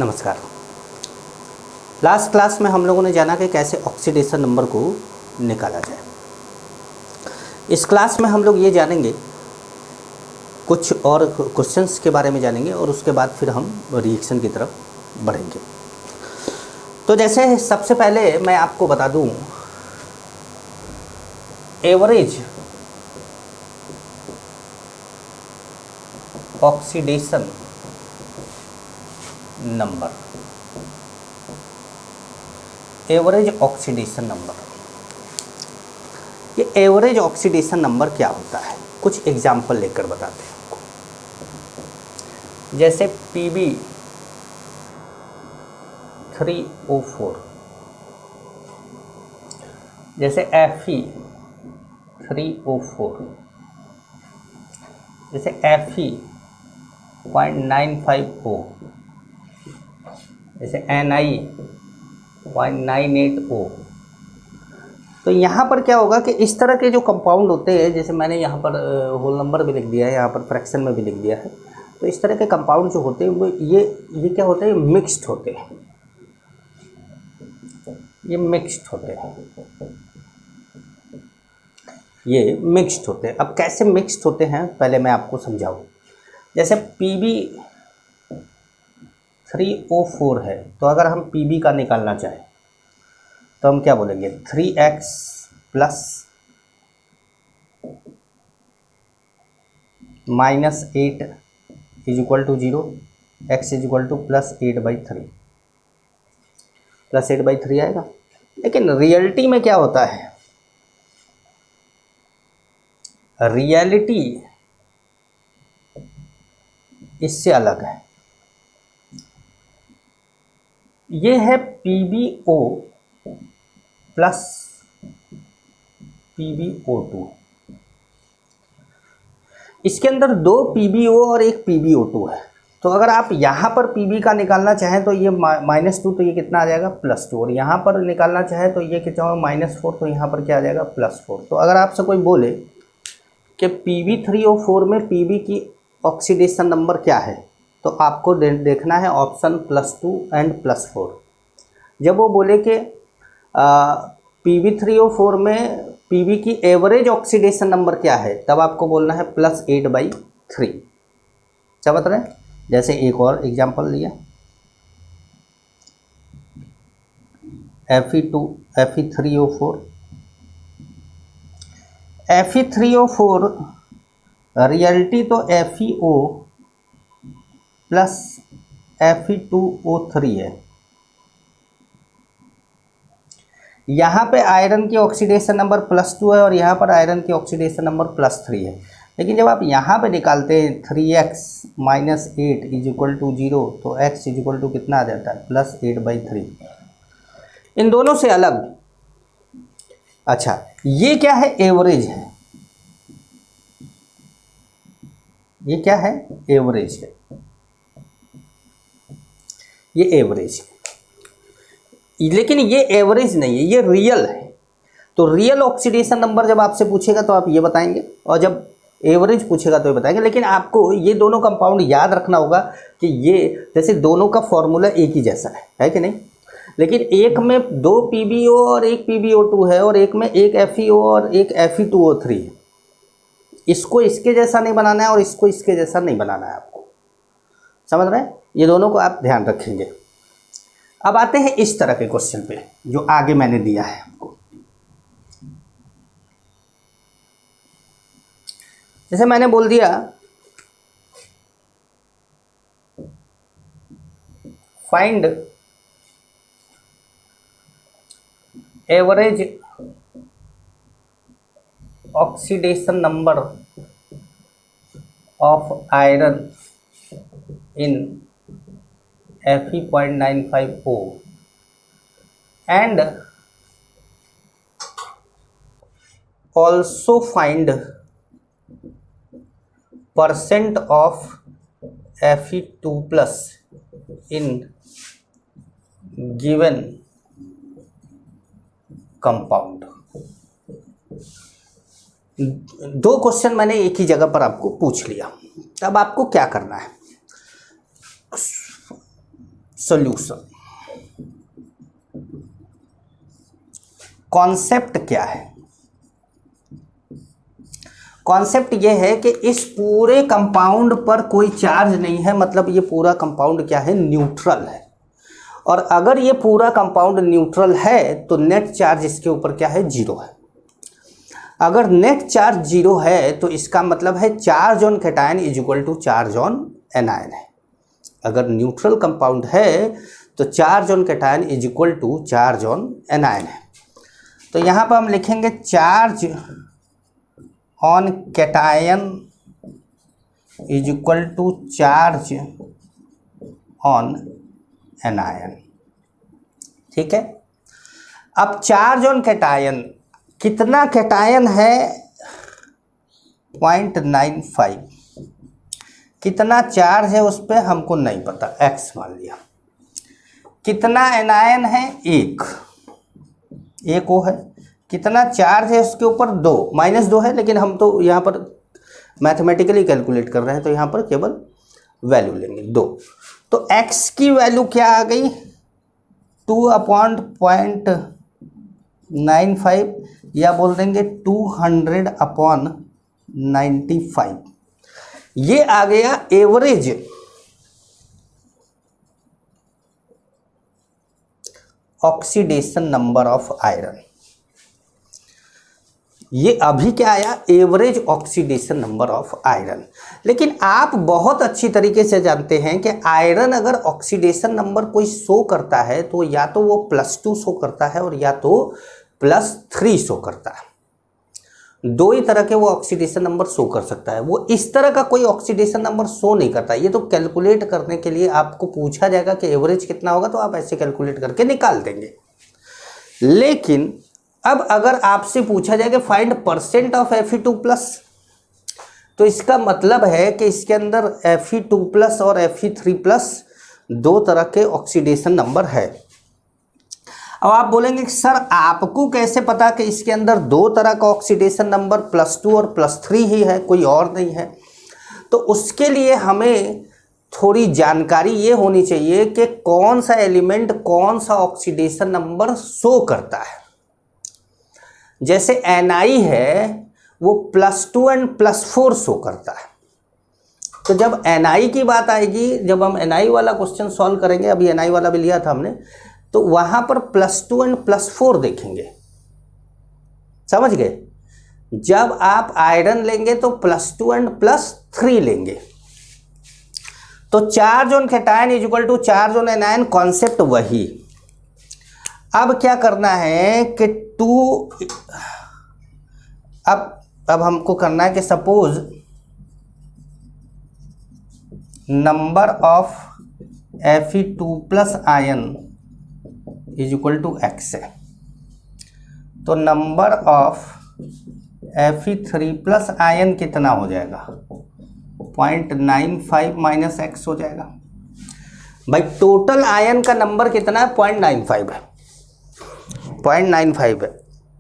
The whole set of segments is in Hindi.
नमस्कार। लास्ट क्लास में हम लोगों ने जाना कि कैसे ऑक्सीडेशन नंबर को निकाला जाए। इस क्लास में हम लोग ये जानेंगे, कुछ और क्वेश्चंस के बारे में जानेंगे और उसके बाद फिर हम रिएक्शन की तरफ बढ़ेंगे। तो जैसे सबसे पहले मैं आपको बता दूं, average oxidation number, average oxidation number, ये एवरेज ऑक्सीडेशन नंबर क्या होता है, कुछ एग्जाम्पल लेकर बताते हैं आपको। जैसे PB 3O4, जैसे Fe 3O4, जैसे Fe 0.95O, जैसे Ni 0.98O। तो यहाँ पर क्या होगा कि इस तरह के जो कंपाउंड होते हैं, जैसे मैंने यहाँ पर होल नंबर भी लिख दिया है, यहाँ पर फ्रैक्शन में भी लिख दिया है, तो इस तरह के कंपाउंड जो होते हैं वो ये क्या होते हैं, मिक्स्ड होते हैं, ये मिक्स्ड होते हैं, ये मिक्स्ड होते हैं। अब कैसे मिक्स्ड होते हैं पहले मैं आपको समझाऊँ। जैसे PB 3O4 है, तो अगर हम PB का निकालना चाहें तो हम क्या बोलेंगे, 3x plus -8 is equal to 0, x is equal to +8/3, +8/3 आएगा। लेकिन रियलिटी में क्या होता है, रियलिटी इससे अलग है। ये है PbO प्लस PbO2, इसके अंदर 2 PbO और एक PbO2 है। तो अगर आप यहाँ पर PB का निकालना चाहें तो ये -2, तो ये कितना आ जाएगा, +2, और यहाँ पर निकालना चाहे तो ये कितना होगा, -4, तो यहाँ पर क्या आ जाएगा, +4। तो अगर आपसे कोई बोले कि PB 3O4 में PB की ऑक्सीडेशन नंबर क्या है, तो आपको देखना है ऑप्शन +2 एंड +4। जब वो बोले कि PB 3O4 में PB की एवरेज ऑक्सीडेशन नंबर क्या है, तब आपको बोलना है +8/3। समझ रहे हैं। जैसे एक और एग्जांपल लिया, Fe3O4, Fe3O4 रियलिटी तो FeO प्लस Fe2O3 है। यहाँ पे आयरन की ऑक्सीडेशन नंबर +2 है और यहाँ पर आयरन की ऑक्सीडेशन नंबर +3 है। लेकिन जब आप यहाँ पे निकालते हैं 3x -8 इज इक्वल टू 0, तो x इज इक्वल टू कितना आ जाता है, +8/3। इन दोनों से अलग, अच्छा ये क्या है, एवरेज है। ये क्या है, एवरेज है, ये एवरेज है। लेकिन ये एवरेज नहीं है, ये रियल है। तो रियल ऑक्सीडेशन नंबर जब आपसे पूछेगा तो आप ये बताएंगे, और जब एवरेज पूछेगा तो ये बताएंगे। लेकिन आपको ये दोनों कंपाउंड याद रखना होगा कि ये जैसे दोनों का फॉर्मूला एक ही जैसा है कि नहीं। लेकिन एक में 2 PbO और एक PbO2 है, और एक में एक FeO और एक Fe2O3 है। इसको इसके जैसा नहीं बनाना है और इसको इसके जैसा नहीं बनाना है आपको, समझ रहे हैं। ये दोनों को आप ध्यान रखेंगे। अब आते हैं इस तरह के क्वेश्चन पे जो आगे मैंने दिया है आपको। जैसे मैंने बोल दिया find average oxidation number of iron in Fe 0.95O and also find percent of Fe2 plus in given compound। दो क्वेश्चन मैंने एक ही जगह पर आपको पूछ लिया। अब आपको क्या करना है, सॉल्यूशन। कॉन्सेप्ट क्या है? कॉन्सेप्ट ये है कि इस पूरे कंपाउंड पर कोई चार्ज नहीं है, मतलब ये पूरा कंपाउंड क्या है? न्यूट्रल है। और अगर ये पूरा कंपाउंड न्यूट्रल है तो नेट चार्ज इसके ऊपर क्या है? जीरो है। अगर नेट चार्ज जीरो है तो इसका मतलब है charge on cation is equal to charge on anion है। अगर न्यूट्रल कंपाउंड है तो charge on cation is equal to charge on anion है। तो यहाँ पर हम लिखेंगे charge on cation is equal to charge on anion. ठीक है। अब चार्ज ऑन कैटायन, कितना कैटायन है? 0.95। कितना चार्ज है उस पर हमको नहीं पता, x मान लिया। कितना एनायन है? एक वो है। कितना चार्ज है उसके ऊपर? 2, -2 है, लेकिन हम तो यहाँ पर मैथमेटिकली कैलकुलेट कर रहे हैं तो यहाँ पर केवल वैल्यू लेंगे 2। तो x की वैल्यू क्या आ गई? 2/0.95 या बोल देंगे 200/95। ये आ गया average oxidation number of iron. ये अभी क्या आया? Average oxidation number of iron. लेकिन आप बहुत अच्छी तरीके से जानते हैं कि आयरन अगर ऑक्सीडेशन नंबर कोई शो करता है तो या तो वो +2 शो करता है और या तो +3 शो करता है। दो ही तरह के वो ऑक्सीडेशन नंबर शो कर सकता है। वो इस तरह का कोई ऑक्सीडेशन नंबर शो नहीं करता। ये तो कैलकुलेट करने के लिए आपको पूछा जाएगा कि एवरेज कितना होगा, तो आप ऐसे कैलकुलेट करके निकाल देंगे। लेकिन अब अगर आपसे पूछा जाए कि फाइंड % ऑफ Fe2+, तो इसका मतलब है कि इसके अंदर Fe2+ और Fe3+ दो तरह के ऑक्सीडेशन नंबर है। अब आप बोलेंगे कि सर आपको कैसे पता कि इसके अंदर दो तरह का ऑक्सीडेशन नंबर +2 और +3 ही है, कोई और नहीं है? तो उसके लिए हमें थोड़ी जानकारी ये होनी चाहिए कि कौन सा एलिमेंट कौन सा ऑक्सीडेशन नंबर शो करता है। जैसे Ni है वो +2 और +4 शो करता है। तो जब Ni की बात आएगी, जब हम Ni वाला क्वेश्चन सॉल्व करेंगे, अभी Ni वाला भी लिया था हमने, तो वहां पर +2 और +4 देखेंगे। समझ गए? जब आप आयरन लेंगे तो +2 और +3 लेंगे। तो charge on cation is equal to charge on anion, concept वही। अब क्या करना है कि अब हमको करना है कि suppose number of Fe2+ ion is equal to x है। तो नंबर ऑफ Fe3+ आयन कितना हो जाएगा? 0.95 - x हो जाएगा। भाई टोटल आयन का नंबर कितना है? 0.95 है। 0.95 है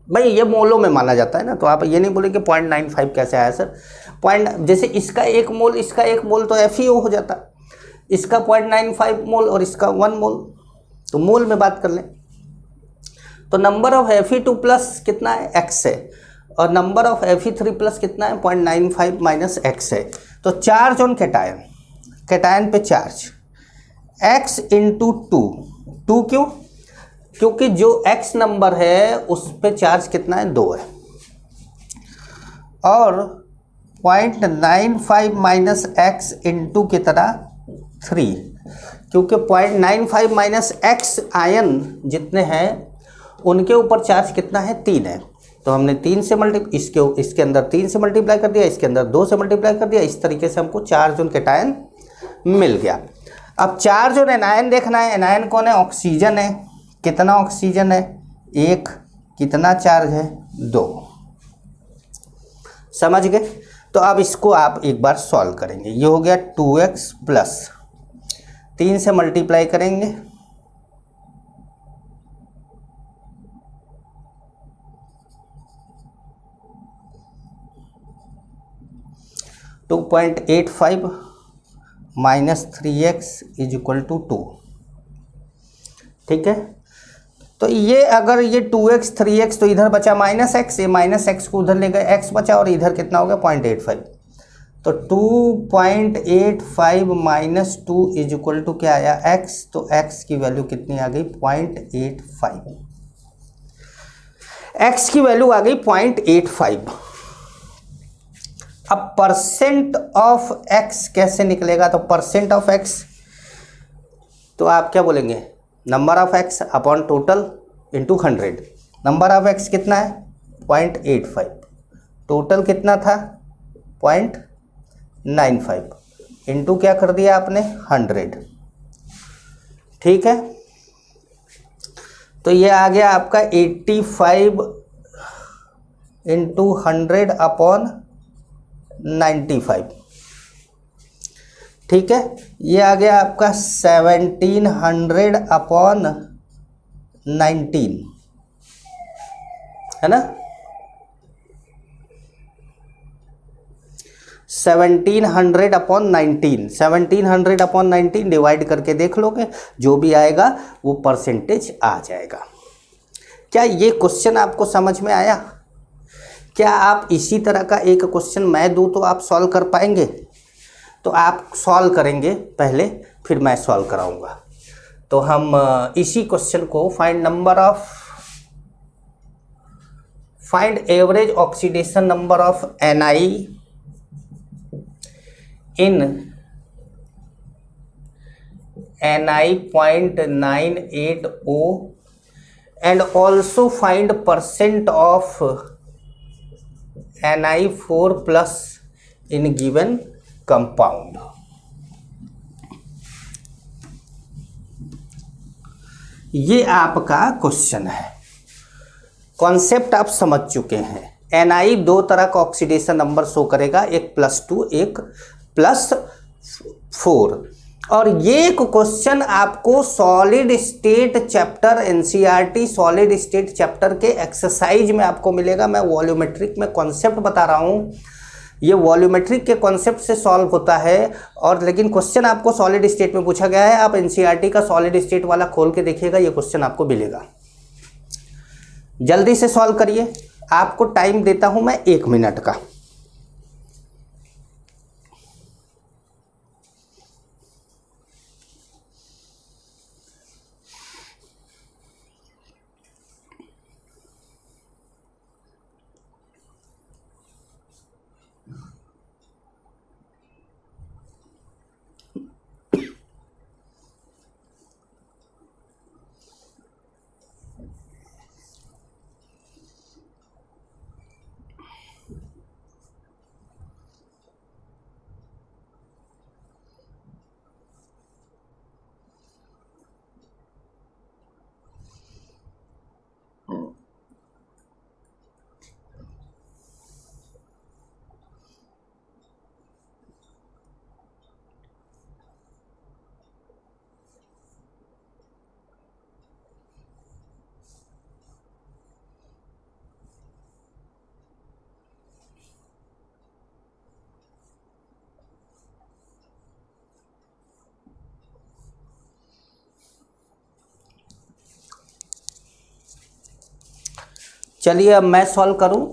भाई, ये मोलों में माना जाता है ना, तो आप ये नहीं बोले कि 0.95 कैसे आया सर। जैसे इसका 1 मोल, इसका 1 मोल तो FeO हो जाता, इसका 0.95 मोल और इसका 1 मोल, तो मोल में बात कर लें। तो नंबर ऑफ Fe2+ कितना है? x है। और नंबर ऑफ Fe3+ कितना है? 0.95 - x है। तो चार्ज ऑन कैटायन, कैटायन पे चार्ज x × 2 क्यों? क्योंकि जो x नंबर है उस पे चार्ज कितना है? 2 है। और 0.95 - x × कितना? 3, क्योंकि 0.95 - x आयन जितने हैं उनके ऊपर चार्ज कितना है? 3 है। तो हमने 3 से इसके अंदर 3 से मल्टीप्लाई कर दिया, इसके अंदर 2 से मल्टीप्लाई कर दिया। इस तरीके से हमको चार्ज ऑन कैटायन मिल गया। अब चार्ज ऑन एनायन देखना है। एनायन कौन है? ऑक्सीजन है। कितना ऑक्सीजन है? 1। कितना चार्ज है? 2। समझ गए? तो अब इसको आप एक बार सॉल्व करेंगे। ये हो गया 2x प्लस 3 से मल्टीप्लाई करेंगे, 2.85 - 3x = 2। ठीक है। तो ये अगर ये 2x 3x तो इधर बचा -x, ये -x को उधर ले गए, x बचा और इधर कितना हो गया 0.85। तो 2.85 माइनस 2 इज इक्वल टू क्या आया x, तो x की वैल्यू कितनी आ गई 0.85, x की वैल्यू आ गई 0.85। अब परसेंट ऑफ x कैसे निकलेगा, तो परसेंट ऑफ x तो आप क्या बोलेंगे number of x upon total into 100। Number of x कितना है 0.85, टोटल कितना था 0.95 इंटू क्या कर दिया आपने 100, ठीक है। तो ये आ गया आपका 85 इंटू 100 अपॉन 95, ठीक है। ये आ गया आपका 1700 अपॉन 19, है ना, 1700 अपॉन 19, 1700 अपॉन 19 डिवाइड करके देख लोगे, जो भी आएगा वो परसेंटेज आ जाएगा। क्या ये क्वेश्चन आपको समझ में आया? क्या आप इसी तरह का एक क्वेश्चन मैं दूं तो आप सॉल्व कर पाएंगे? तो आप सॉल्व करेंगे पहले, फिर मैं सॉल्व कराऊंगा। तो हम इसी क्वेश्चन को find average oxidation number of Ni in Ni.98O and also find percent of Ni4 plus in given compound। ये आपका क्वेश्चन है। कॉन्सेप्ट आप समझ चुके हैं। Ni दो तरह का ऑक्सीडेशन नंबर शो करेगा, एक +2 एक +4। और ये क्वेश्चन आपको solid state chapter NCERT solid state chapter के एक्सरसाइज में आपको मिलेगा। मैं वॉल्यूमेट्रिक में कॉन्सेप्ट बता रहा हूँ, ये वॉल्यूमेट्रिक के कॉन्सेप्ट से सॉल्व होता है। और लेकिन क्वेश्चन आपको सॉलिड स्टेट में पूछा गया है। आप NCERT का सॉलिड स्टेट वाला खोल के देखिएगा, ये क्वेश्चन आपको मिलेगा। जल्दी से सॉल्व करिए, आपको टाइम देता हूं मैं 1 मिनट का। चलिए अब मैं सॉल्व करूं।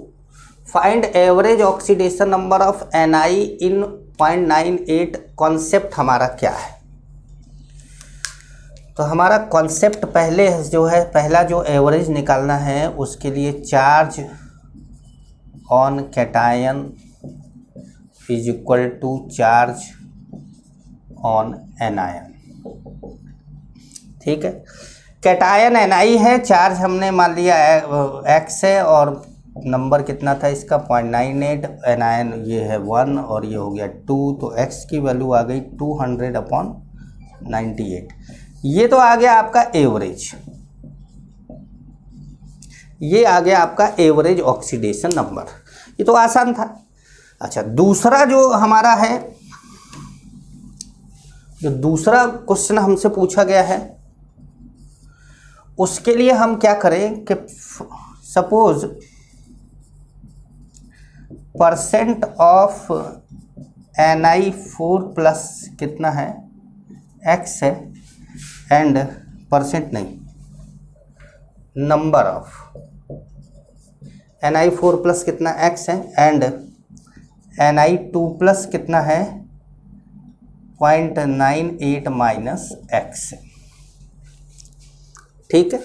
Find average oxidation number of Ni in 0.98। Concept हमारा क्या है? तो हमारा कॉन्सेप्ट पहले जो है, पहला जो एवरेज निकालना है उसके लिए charge on cation is equal to charge on anion. ठीक है, कैटायन Ni है, चार्ज हमने मान लिया x है और नंबर कितना था इसका 0.98, एनायन ये है 1 और ये हो गया 2, तो x की वैल्यू आ गई 200/98। ये तो आ गया आपका एवरेज, ये आ गया आपका एवरेज ऑक्सीडेशन नंबर। ये तो आसान था। अच्छा, दूसरा जो हमारा है, जो दूसरा क्वेश्चन हमसे पूछा गया है, उसके लिए हम क्या करें कि suppose percent of Ni4 plus कितना है x है, एंड परसेंट नहीं, नंबर ऑफ Ni4 प्लस कितना x है एंड Ni2 प्लस कितना है 0.98 माइनस x। ठीक है,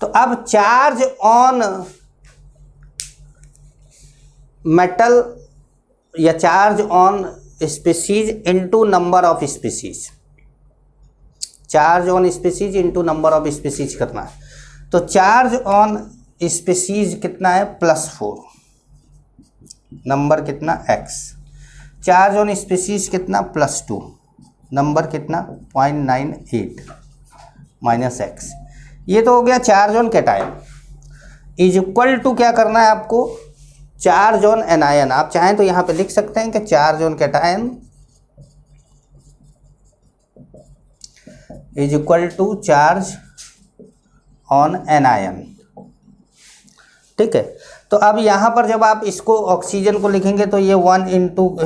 तो अब चार्ज ऑन मेटल या charge on species into number of species, charge on species into number of species करना है। तो चार्ज ऑन स्पीसीज कितना है +4, नंबर कितना x, चार्ज ऑन स्पीसीज कितना +2, नंबर कितना 0.98 माइनस x। ये तो हो गया charge on cation. Is equal to क्या करना है आपको, चार्ज ऑन एनायन। आप चाहें तो यहां पे लिख सकते हैं कि charge on cation is equal to charge on anion. ठीक है, तो अब यहां पर जब आप इसको ऑक्सीजन को लिखेंगे तो ये 1 इंटू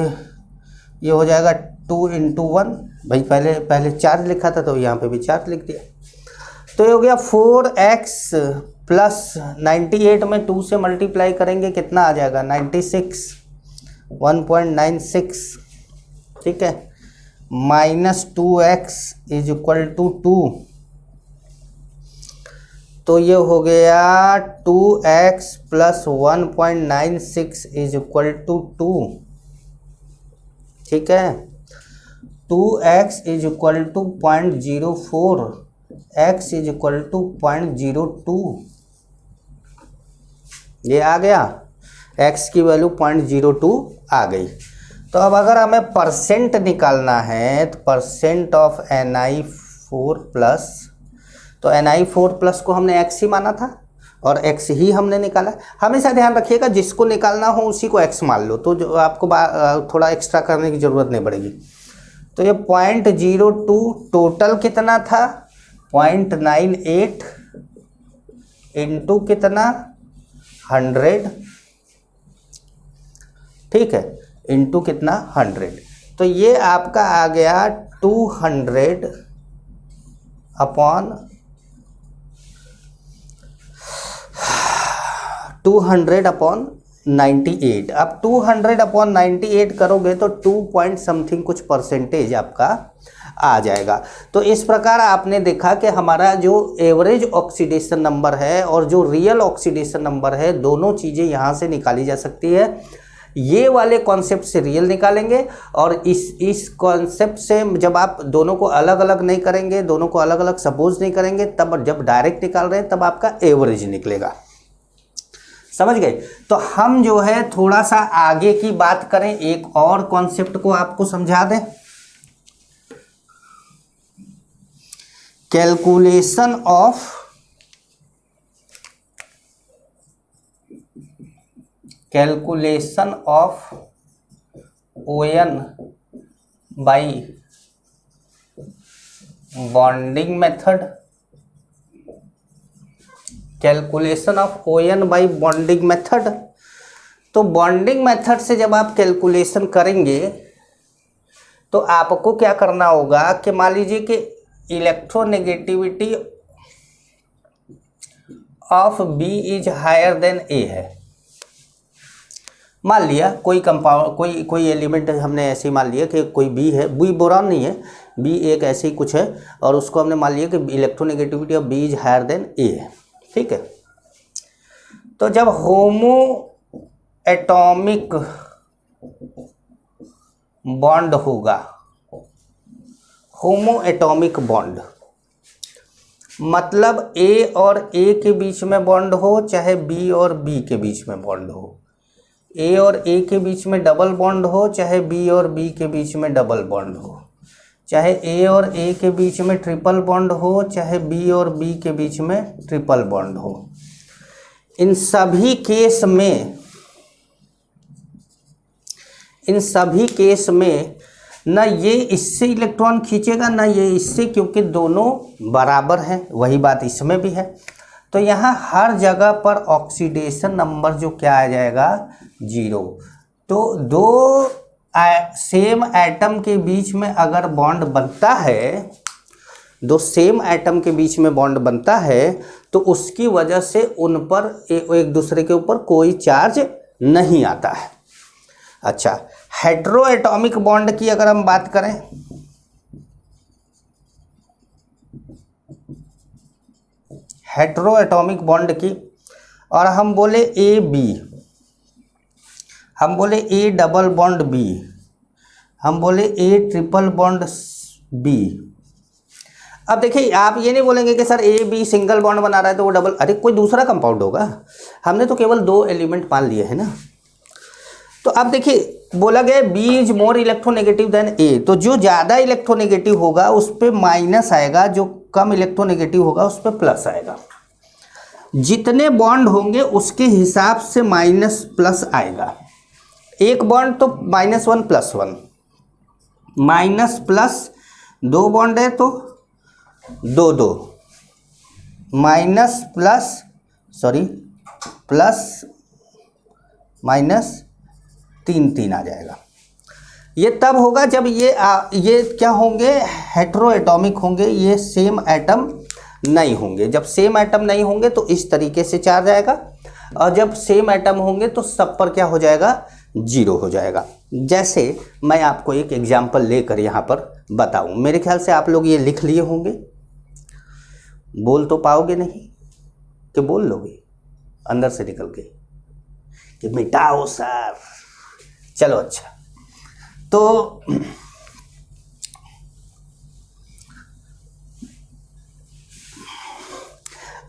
ये हो जाएगा 2 इंटू 1। भाई पहले चार्ज लिखा था तो यहाँ पे भी चार्ज लिख दिया। तो ये हो गया 4x प्लस 98 में 2 से मल्टीप्लाई करेंगे कितना आ जाएगा 96, 1.96। ठीक है, minus 2x is equal to 2, तो ये हो गया 2x plus 1.96 is equal to 2। ठीक है, 2x is equal to 0.04, x is equal to 0.02। ये आ गया, x की वैल्यू 0.02 आ गई। तो अब अगर हमें परसेंट निकालना है तो परसेंट ऑफ Ni4 प्लस, तो Ni4 प्लस को हमने x ही माना था और x ही हमने निकाला। हमेशा ध्यान रखिएगा जिसको निकालना हो उसी को x मान लो, तो जो आपको थोड़ा एक्स्ट्रा करने की ज़रूरत नहीं पड़ेगी। तो ये 0.02 टोटल कितना था 0.98 इंटू कितना 100। ठीक है, इंटू कितना 100, तो ये आपका आ गया 200 अपॉन 98। अब 200 अपॉन 98 करोगे तो 2 पॉइंट समथिंग कुछ परसेंटेज आपका आ जाएगा। तो इस प्रकार आपने देखा कि हमारा जो एवरेज ऑक्सीडेशन नंबर है और जो रियल ऑक्सीडेशन नंबर है दोनों चीज़ें यहाँ से निकाली जा सकती है। ये वाले कॉन्सेप्ट से रियल निकालेंगे और इस कॉन्सेप्ट से जब आप दोनों को अलग अलग नहीं करेंगे, दोनों को अलग अलग सपोज नहीं करेंगे, तब जब डायरेक्ट निकाल रहे हैं तब आपका एवरेज निकलेगा। समझ गए? तो हम जो है थोड़ा सा आगे की बात करें, एक और कॉन्सेप्ट को आपको समझा दें। Calculation of ON by bonding method. Calculation of ON by bonding method. तो बॉन्डिंग मेथड से जब आप कैलकुलेशन करेंगे तो आपको क्या करना होगा कि मान लीजिए कि electronegativity of B is higher than A है। मान लिया कोई कंपाउंड कोई एलिमेंट हमने ऐसे ही मान लिया कि कोई B है, B बोरॉन नहीं है, B एक ऐसे ही कुछ है और उसको हमने मान लिया कि electronegativity of B is higher than A है। ठीक है, तो जब होमो एटॉमिक बॉन्ड होगा, होमो एटॉमिक बॉन्ड मतलब A और A के बीच में बॉन्ड हो, चाहे B और B के बीच में बॉन्ड हो, A और A के बीच में डबल बॉन्ड हो, चाहे B और B के बीच में डबल बॉन्ड हो, चाहे A और A के बीच में ट्रिपल बॉन्ड हो, चाहे B और B के बीच में ट्रिपल बॉन्ड हो। इन सभी केस में ना ये इससे इलेक्ट्रॉन खींचेगा ना ये इससे, क्योंकि दोनों बराबर हैं। वही बात इसमें भी है। तो यहाँ हर जगह पर ऑक्सीडेशन नंबर जो क्या आ जाएगा 0। तो दो सेम एटम के बीच में अगर बॉन्ड बनता है, दो सेम एटम के बीच में बॉन्ड बनता है तो उसकी वजह से उन पर एक दूसरे के ऊपर कोई चार्ज नहीं आता है। अच्छा, हेटेरो एटॉमिक बॉन्ड की अगर हम बात करें, हेटेरो एटॉमिक बॉन्ड की, और हम बोले ए बी, हम बोले ए डबल बॉन्ड बी, हम बोले ए ट्रिपल बॉन्ड बी। अब देखिए, आप ये नहीं बोलेंगे कि sir A B single bond बना रहा है तो वो डबल, अरे कोई दूसरा कंपाउंड होगा, हमने तो केवल दो एलिमेंट मान लिए हैं ना। तो अब देखिए, बोला गया B is more electronegative than A, तो जो ज़्यादा इलेक्ट्रोनेगेटिव होगा उस पर माइनस आएगा, जो कम इलेक्ट्रोनेगेटिव होगा उस पर प्लस आएगा। जितने बॉन्ड होंगे उसके हिसाब से माइनस प्लस आएगा। एक बॉन्ड तो -1 + 1, माइनस प्लस, दो बॉन्ड है तो 2 2, minus plus, sorry plus minus 3 3 आ जाएगा। ये तब होगा जब ये क्या होंगे, हेटेरो एटॉमिक होंगे, ये सेम एटम नहीं होंगे। जब सेम एटम नहीं होंगे तो इस तरीके से चार्ज आएगा, और जब सेम एटम होंगे तो सब पर क्या हो जाएगा, 0 हो जाएगा। जैसे मैं आपको एक एग्जाम्पल लेकर यहाँ पर बताऊँ, मेरे ख्याल से आप लोग ये लिख लिए होंगे, बोल तो पाओगे नहीं कि बोल लोगे अंदर से निकल के कि मिटाओ सर। चलो अच्छा, तो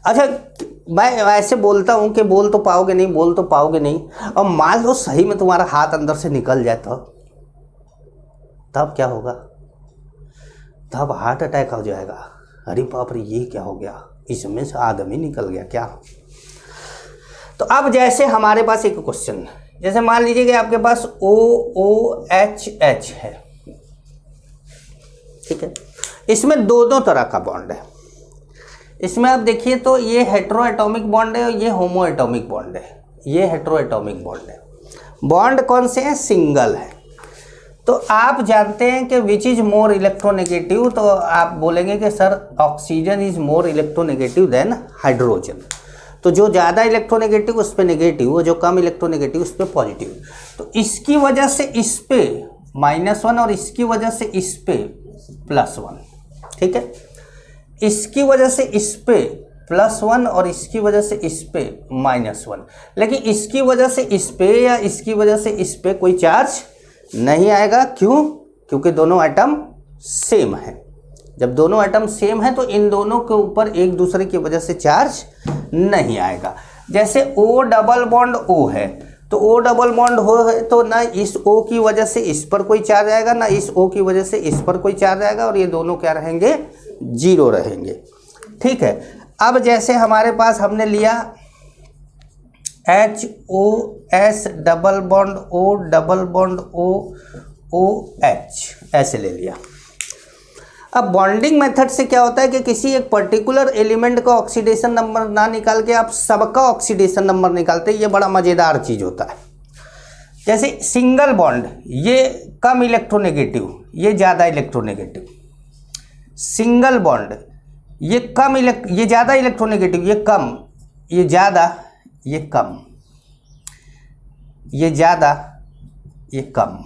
अच्छा, मैं ऐसे बोलता हूँ कि बोल तो पाओगे नहीं, बोल तो पाओगे नहीं, और मान लो सही में तुम्हारा हाथ अंदर से निकल जाए तो तब क्या होगा, तब हार्ट अटैक हो जाएगा। अरे बाप रे, ये क्या हो गया, इसमें से आदमी निकल गया क्या। तो अब जैसे हमारे पास एक क्वेश्चन, जैसे मान लीजिए कि आपके पास OOHH है, ठीक है, इसमें दो तरह का बॉन्ड है। इसमें आप देखिए तो ये हेटेरो एटॉमिक बॉन्ड है और ये होमो एटॉमिक बॉन्ड है, ये हेटेरो एटॉमिक बॉन्ड है। बॉन्ड कौन से हैं, सिंगल है। तो आप जानते हैं कि विच इज मोर इलेक्ट्रोनेगेटिव, तो आप बोलेंगे कि sir oxygen is more electronegative then hydrogen. तो जो ज़्यादा इलेक्ट्रोनेगेटिव उस पर नेगेटिव, और जो कम इलेक्ट्रोनेगेटिव उस पर पॉजिटिव। तो इसकी वजह से इस पे -1 और इसकी वजह से इस पे +1, ठीक है। इसकी वजह से इस पे +1 और इसकी वजह से इस पे -1, लेकिन इसकी वजह से इस पे या इसकी वजह से इस पे कोई चार्ज नहीं आएगा। क्यों? क्योंकि दोनों एटम सेम है। जब दोनों एटम सेम है तो इन दोनों के ऊपर एक दूसरे की वजह से चार्ज नहीं आएगा। जैसे O डबल बॉन्ड O है, तो O डबल बॉन्ड हो है तो ना इस O की वजह से इस पर कोई चार्ज आएगा, ना इस O की वजह से इस पर कोई चार्ज आएगा, और ये दोनों क्या रहेंगे, 0 रहेंगे, ठीक है। अब जैसे हमारे पास हमने लिया HOS double bond O double bond OOH, ऐसे ले लिया। अब बॉन्डिंग मेथड से क्या होता है कि किसी एक पर्टिकुलर एलिमेंट का ऑक्सीडेशन नंबर ना निकाल के आप सबका ऑक्सीडेशन नंबर निकालते हैं। ये बड़ा मज़ेदार चीज़ होता है। जैसे सिंगल बॉन्ड, ये कम इलेक्ट्रोनेगेटिव, ये ज़्यादा इलेक्ट्रोनेगेटिव। सिंगल बॉन्ड, ये ये ज़्यादा इलेक्ट्रोनेगेटिव, ये कम, ये ज़्यादा, ये कम, ये ज़्यादा, ये कम,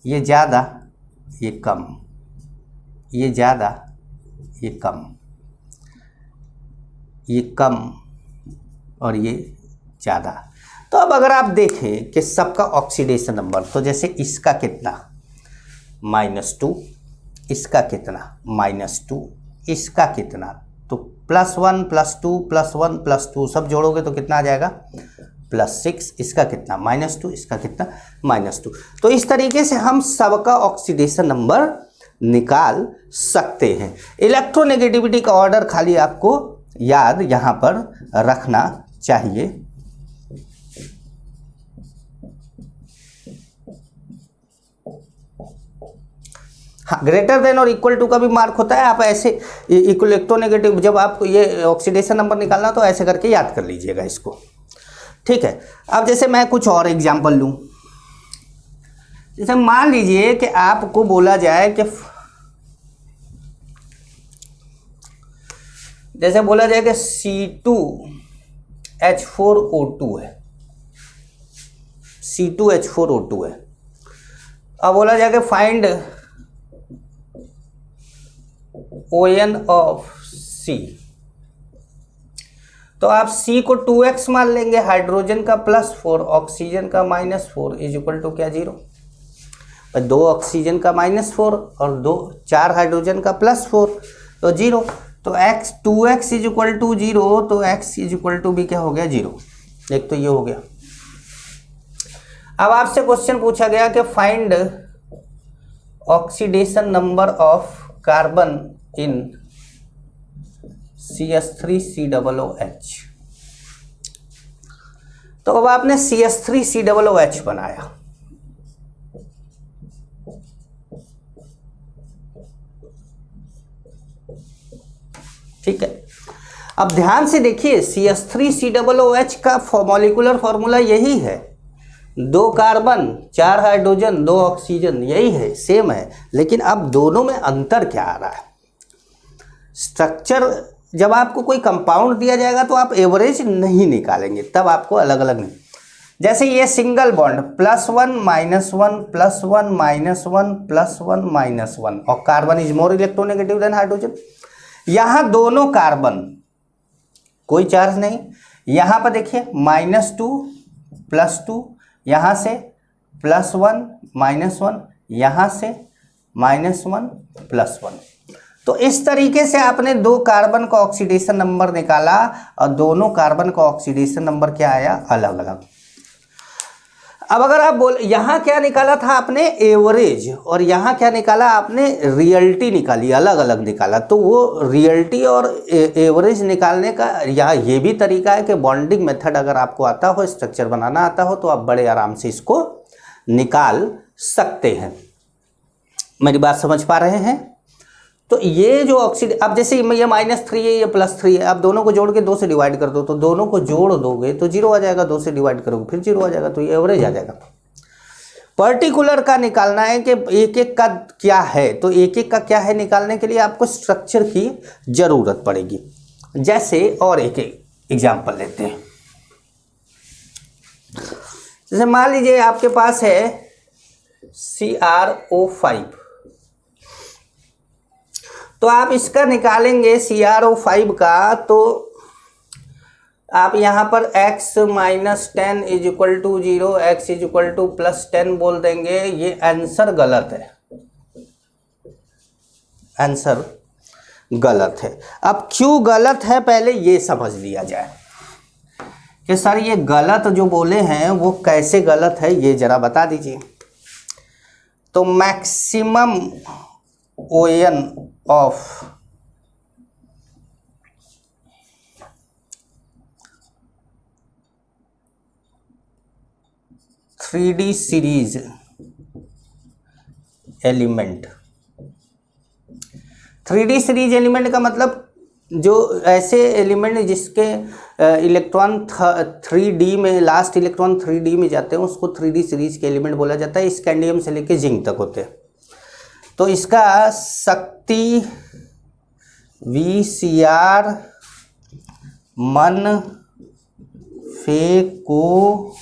ये ज़्यादा, ये कम, ये ज़्यादा, ये कम, ये कम, और ये ज़्यादा। तो अब अगर आप देखें कि सबका ऑक्सीडेशन नंबर, तो जैसे इसका कितना -2, इसका कितना -2, इसका कितना, तो +1 +2 +1 +2 सब जोड़ोगे तो कितना आ जाएगा, +6। इसका कितना -2, इसका कितना -2। तो इस तरीके से हम सबका ऑक्सीडेशन नंबर निकाल सकते हैं। इलेक्ट्रोनेगेटिविटी का ऑर्डर खाली आपको याद यहाँ पर रखना चाहिए। हाँ, ग्रेटर देन और इक्वल टू का भी मार्क होता है। आप ऐसे इलेक्ट्रोनेगेटिव, जब आपको ये ऑक्सीडेशन नंबर निकालना तो ऐसे करके याद कर लीजिएगा इसको, ठीक है। अब जैसे मैं कुछ और एग्जांपल लूँ, जैसे मान लीजिए कि आपको बोला जाए कि जैसे बोला जाए कि C2H4O2 है, C2H4O2 है। अब बोला जाए कि फाइंड ON ऑफ C, तो आप C को 2x मान लेंगे, हाइड्रोजन का +4, ऑक्सीजन का -4 इज इक्वल टू क्या 0। 2 ऑक्सीजन का -4 और 4 हाइड्रोजन का +4 तो 0। तो 2x इज इक्वल टू 0, तो x इज इक्वल टू भी क्या हो गया 0। एक तो ये हो गया। अब आपसे क्वेश्चन पूछा गया कि find oxidation number of carbon in CH3COOH। तो अब आपने CH3COOH बनाया, ठीक है। अब ध्यान से देखिए, CH3COOH का मॉलिक्यूलर फॉर्मूला यही है, 2 कार्बन 4 हाइड्रोजन 2 ऑक्सीजन, यही है, सेम है। लेकिन अब दोनों में अंतर क्या आ रहा है? स्ट्रक्चर, जब आपको कोई कंपाउंड दिया जाएगा तो आप एवरेज नहीं निकालेंगे, तब आपको अलग अलग नहीं। जैसे ये सिंगल बॉन्ड +1 -1 +1 -1 +1 -1 और carbon is more electronegative then hydrogen. यहां दोनों कार्बन कोई चार्ज नहीं, यहां पर देखिए -2 +2, यहां से +1 -1, यहां से -1 +1। तो इस तरीके से आपने 2 कार्बन का ऑक्सीडेशन नंबर निकाला और दोनों कार्बन का ऑक्सीडेशन नंबर क्या आया? अलग अलग। अब अगर आप यहां क्या निकाला था आपने? एवरेज, और यहां क्या निकाला आपने? रियलिटी निकाली, अलग अलग निकाला। तो वो रियलिटी और एवरेज निकालने का यहाँ ये भी तरीका है कि बॉन्डिंग मेथड अगर आपको आता हो, स्ट्रक्चर बनाना आता हो, तो आप बड़े आराम से इसको निकाल सकते हैं। मेरी बात समझ पा रहे हैं? तो ये जो अब जैसे ये -3 है, ये +3 है, आप दोनों को जोड़ के 2 से डिवाइड कर दो, तो दोनों को जोड़ दोगे तो 0 आ जाएगा, 2 से डिवाइड करोगे फिर 0 आ जाएगा, तो ये एवरेज आ जाएगा। पर्टिकुलर का निकालना है कि एक एक का क्या है, तो एक एक का क्या है निकालने के लिए आपको स्ट्रक्चर की जरूरत पड़ेगी। जैसे और एक एग्जाम्पल लेते हैं। जैसे मान लीजिए आपके पास है CrO5, तो आप इसका निकालेंगे CrO5 का, तो आप यहाँ पर x -10 is equal to 0, x is equal to +10 बोल देंगे। ये आंसर गलत है, आंसर गलत है। अब क्यों गलत है पहले ये समझ लिया जाए कि सर ये गलत जो बोले हैं वो कैसे गलत है, ये जरा बता दीजिए। तो maximum ON of three series element. 3D series element का मतलब जो ऐसे एलिमेंट जिसके इलेक्ट्रॉन 3D में, लास्ट इलेक्ट्रॉन 3D में जाते हैं, उसको 3D सीरीज के एलिमेंट बोला जाता है। स्कैंडियम से लेके जिंक तक होते हैं। तो इसका शक्ति VCr मन फेको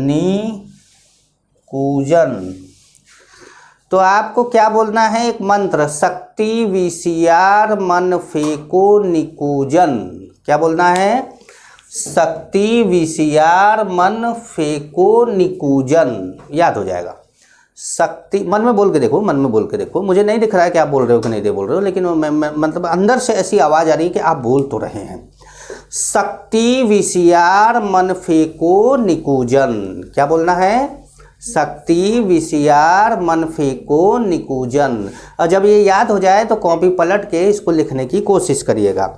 निकूजन। तो आपको क्या बोलना है? एक मंत्र, शक्ति VCr मन फेको निकूजन। क्या बोलना है? शक्ति VCr मन फेको निकूजन। याद हो जाएगा। शक्ति, मन में बोल के देखो, मन में बोल के देखो। मुझे नहीं दिख रहा है कि आप बोल रहे हो कि नहीं बोल रहे हो, लेकिन मतलब अंदर से ऐसी आवाज़ आ रही है कि आप बोल तो रहे हैं। शक्ति VCr मन फेको निकूजन। क्या बोलना है? शक्ति VCr मन फेको निकूजन। और जब ये याद हो जाए तो कॉपी पलट के इसको लिखने की कोशिश करिएगा।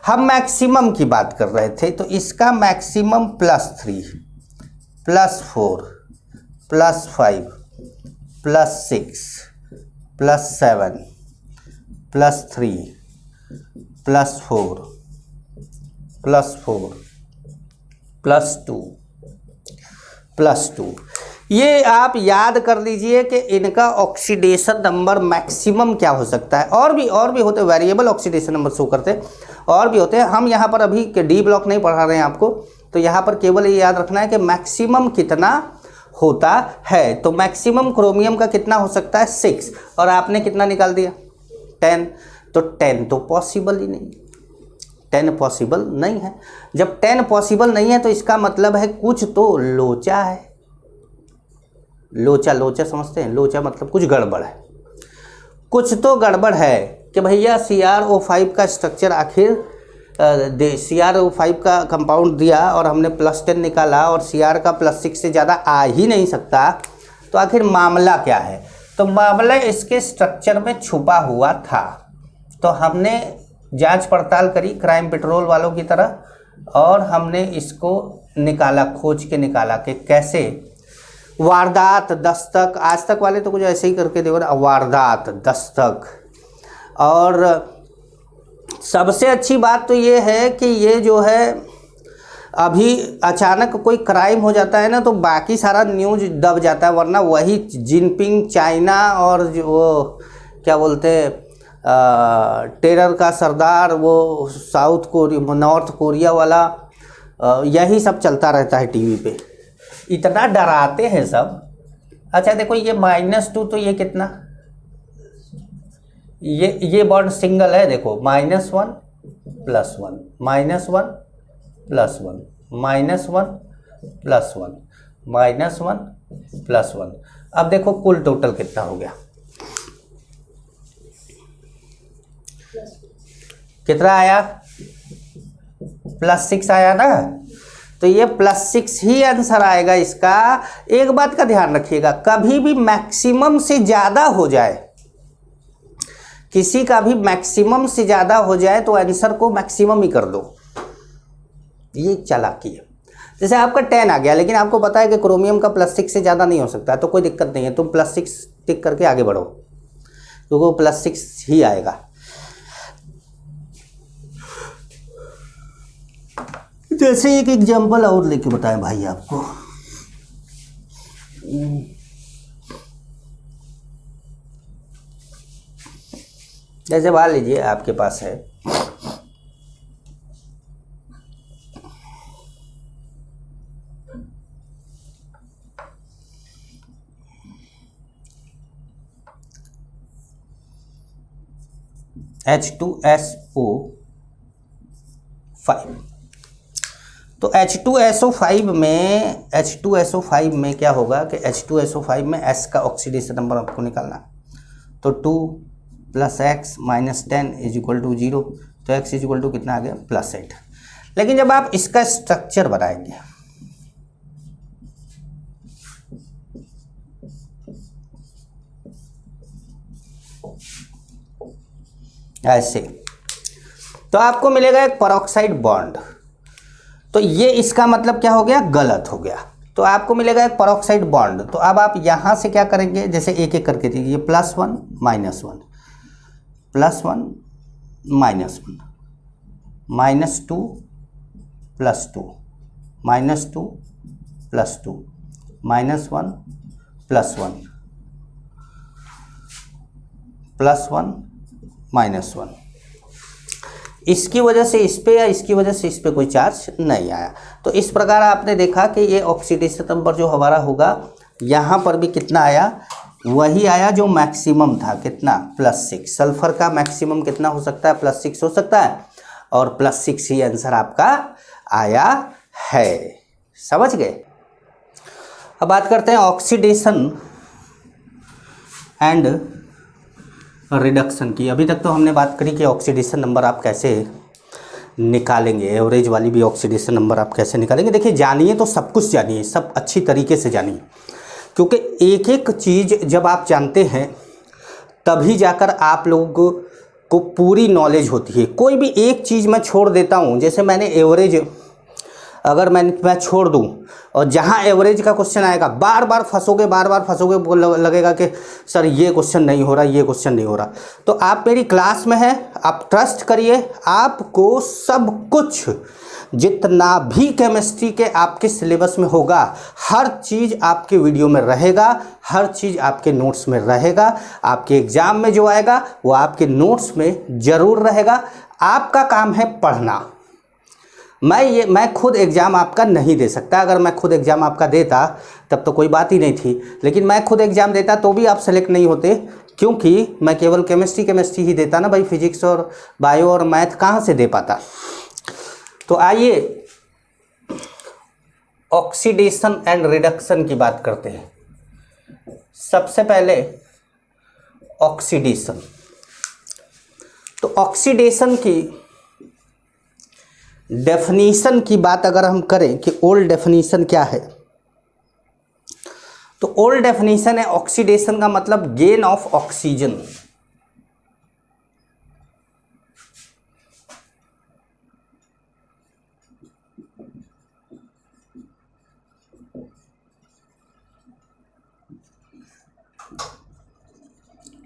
हम मैक्सिमम की बात कर रहे थे, तो इसका मैक्सिमम +3 +4 +5 +6 +7 +3 +4 +4 +2 +2। ये आप याद कर लीजिए कि इनका ऑक्सीडेशन नंबर मैक्सिमम क्या हो सकता है। और भी होते, वेरिएबल ऑक्सीडेशन नंबर शो करते हैं, और भी होते हैं। हम यहाँ पर अभी के डी ब्लॉक नहीं पढ़ा रहे हैं आपको, तो यहाँ पर केवल ये याद रखना है कि मैक्सिमम कितना होता है। तो मैक्सिमम क्रोमियम का कितना हो सकता है 6, और आपने कितना निकाल दिया 10। तो 10 तो पॉसिबल ही नहीं, 10 पॉसिबल नहीं है। जब 10 पॉसिबल नहीं है तो इसका मतलब है कुछ तो लोचा है। लोचा समझते हैं, लोचा मतलब कुछ गड़बड़ है, कुछ तो गड़बड़ है कि भैया CrO5 का स्ट्रक्चर आखिर CrO5 का कंपाउंड दिया और हमने +10 निकाला और Cr का +6 से ज़्यादा आ ही नहीं सकता, तो आखिर मामला क्या है। तो मामला इसके स्ट्रक्चर में छुपा हुआ था। तो हमने जांच पड़ताल करी क्राइम पेट्रोल वालों की तरह, और हमने इसको निकाला, खोज के निकाला कि कैसे। वारदात, दस्तक, आज तक वाले तो कुछ ऐसे ही करके देखो ना, वारदात, दस्तक। और सबसे अच्छी बात तो ये है कि ये जो है अभी अचानक कोई क्राइम हो जाता है ना तो बाकी सारा न्यूज़ दब जाता है, वरना वही जिनपिंग चाइना और जो वो क्या बोलते हैं टेरर का सरदार, वो नॉर्थ कोरिया वाला, यही सब चलता रहता है टीवी पे, इतना डराते हैं सब। अच्छा देखो ये -2, तो ये कितना, ये बॉन्ड सिंगल है, देखो -1 +1 -1 +1 -1 +1। अब देखो कुल टोटल कितना हो गया, कितना आया, +6 आया ना। तो ये +6 ही आंसर आएगा इसका। एक बात का ध्यान रखिएगा, कभी भी मैक्सिमम से ज़्यादा हो जाए, किसी का भी मैक्सिमम से ज़्यादा हो जाए तो आंसर को मैक्सिमम ही कर दो, ये चालाकी है। जैसे आपका 10 आ गया, लेकिन आपको पता है कि क्रोमियम का +6 से ज़्यादा नहीं हो सकता, तो कोई दिक्कत नहीं है, तुम +6 टिक करके आगे बढ़ो, क्योंकि वो +6 ही आएगा। जैसे एक एग्जाम्पल और लेके बताएं भाई आपको, जैसे मान लीजिए आपके पास है H2SO5। तो H2SO5 में क्या होगा कि H2SO5 में S का ऑक्सीडेशन नंबर आपको निकालना, तो 2 + x - 10 = 0, तो x = कितना आ गया +8। लेकिन जब आप इसका स्ट्रक्चर बनाएंगे ऐसे, तो आपको मिलेगा एक पेरोक्साइड बॉन्ड। तो ये इसका मतलब क्या हो गया, गलत हो गया। तो आपको मिलेगा एक पेरोक्साइड बॉन्ड। तो अब आप यहाँ से क्या करेंगे, जैसे एक एक करके दीजिए, +1 - 1 +1 - 1 -2 +2 -2 +2 -1 +1 +1 -1। इसकी वजह से इस पे या इसकी वजह से इस पे कोई चार्ज नहीं आया। तो इस प्रकार आपने देखा कि ये ऑक्सीडेशन नंबर जो हमारा होगा, यहाँ पर भी कितना आया, वही आया जो मैक्सिमम था, कितना +6। सल्फर का मैक्सिमम कितना हो सकता है, +6 हो सकता है, और +6 ही आंसर आपका आया है। समझ गए। अब बात करते हैं ऑक्सीडेशन एंड रिडक्शन की। अभी तक तो हमने बात करी कि ऑक्सीडेशन नंबर आप कैसे निकालेंगे, एवरेज वाली भी ऑक्सीडेशन नंबर आप कैसे निकालेंगे। देखिए जानिए तो सब कुछ जानिए, सब अच्छी तरीके से जानिए, क्योंकि एक एक चीज़ जब आप जानते हैं तभी जाकर आप लोगों को पूरी नॉलेज होती है। कोई भी एक चीज़ मैं छोड़ देता हूँ, जैसे मैंने एवरेज अगर मैं छोड़ दूँ और जहाँ एवरेज का क्वेश्चन आएगा बार बार फंसोगे, लगेगा कि सर ये क्वेश्चन नहीं हो रहा, ये क्वेश्चन नहीं हो रहा। तो आप मेरी क्लास में हैं, आप ट्रस्ट करिए, आपको सब कुछ जितना भी केमिस्ट्री के आपके सिलेबस में होगा हर चीज़ आपके वीडियो में रहेगा, हर चीज़ आपके नोट्स में रहेगा। आपके एग्ज़ाम में जो आएगा वो आपके नोट्स में ज़रूर रहेगा। आपका काम है पढ़ना। मैं खुद एग्ज़ाम आपका नहीं दे सकता। अगर मैं खुद एग्ज़ाम आपका देता तब तो कोई बात ही नहीं थी, लेकिन मैं खुद एग्ज़ाम देता तो भी आप सेलेक्ट नहीं होते, क्योंकि मैं केवल केमिस्ट्री ही देता ना भाई, फिजिक्स और बायो और मैथ कहाँ से दे पाता। तो आइए ऑक्सीडेशन एंड रिडक्शन की बात करते हैं। सबसे पहले ऑक्सीडेशन। तो ऑक्सीडेशन की डेफिनीशन की बात अगर हम करें कि ओल्ड डेफिनीशन क्या है, तो ओल्ड डेफिनीशन है ऑक्सीडेशन का मतलब gain of oxygen.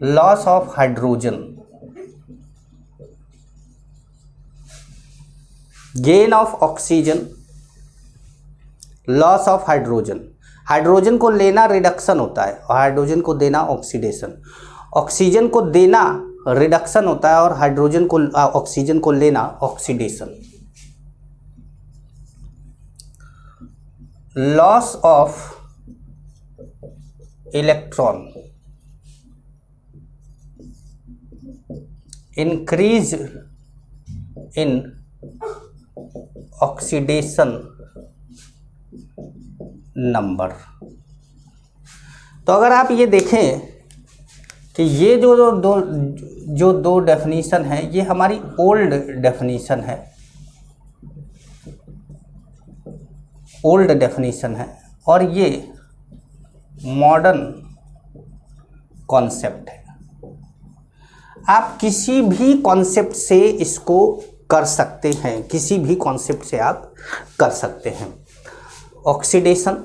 Loss of hydrogen, gain of oxygen, loss of hydrogen. Hydrogen को लेना रिडक्शन होता है और हाइड्रोजन को देना ऑक्सीडेशन। ऑक्सीजन को देना रिडक्शन होता है और हाइड्रोजन को ऑक्सीजन को लेना oxidation. Loss of electron, increase in oxidation number. तो अगर आप ये देखें कि ये जो दो डेफिनीशन है ये हमारी ओल्ड डेफिनीशन है, ओल्ड डेफिनीशन है, और ये मॉडर्न कॉन्सेप्ट है। आप किसी भी कॉन्सेप्ट से इसको कर सकते हैं, किसी भी कॉन्सेप्ट से आप कर सकते हैं ऑक्सीडेशन।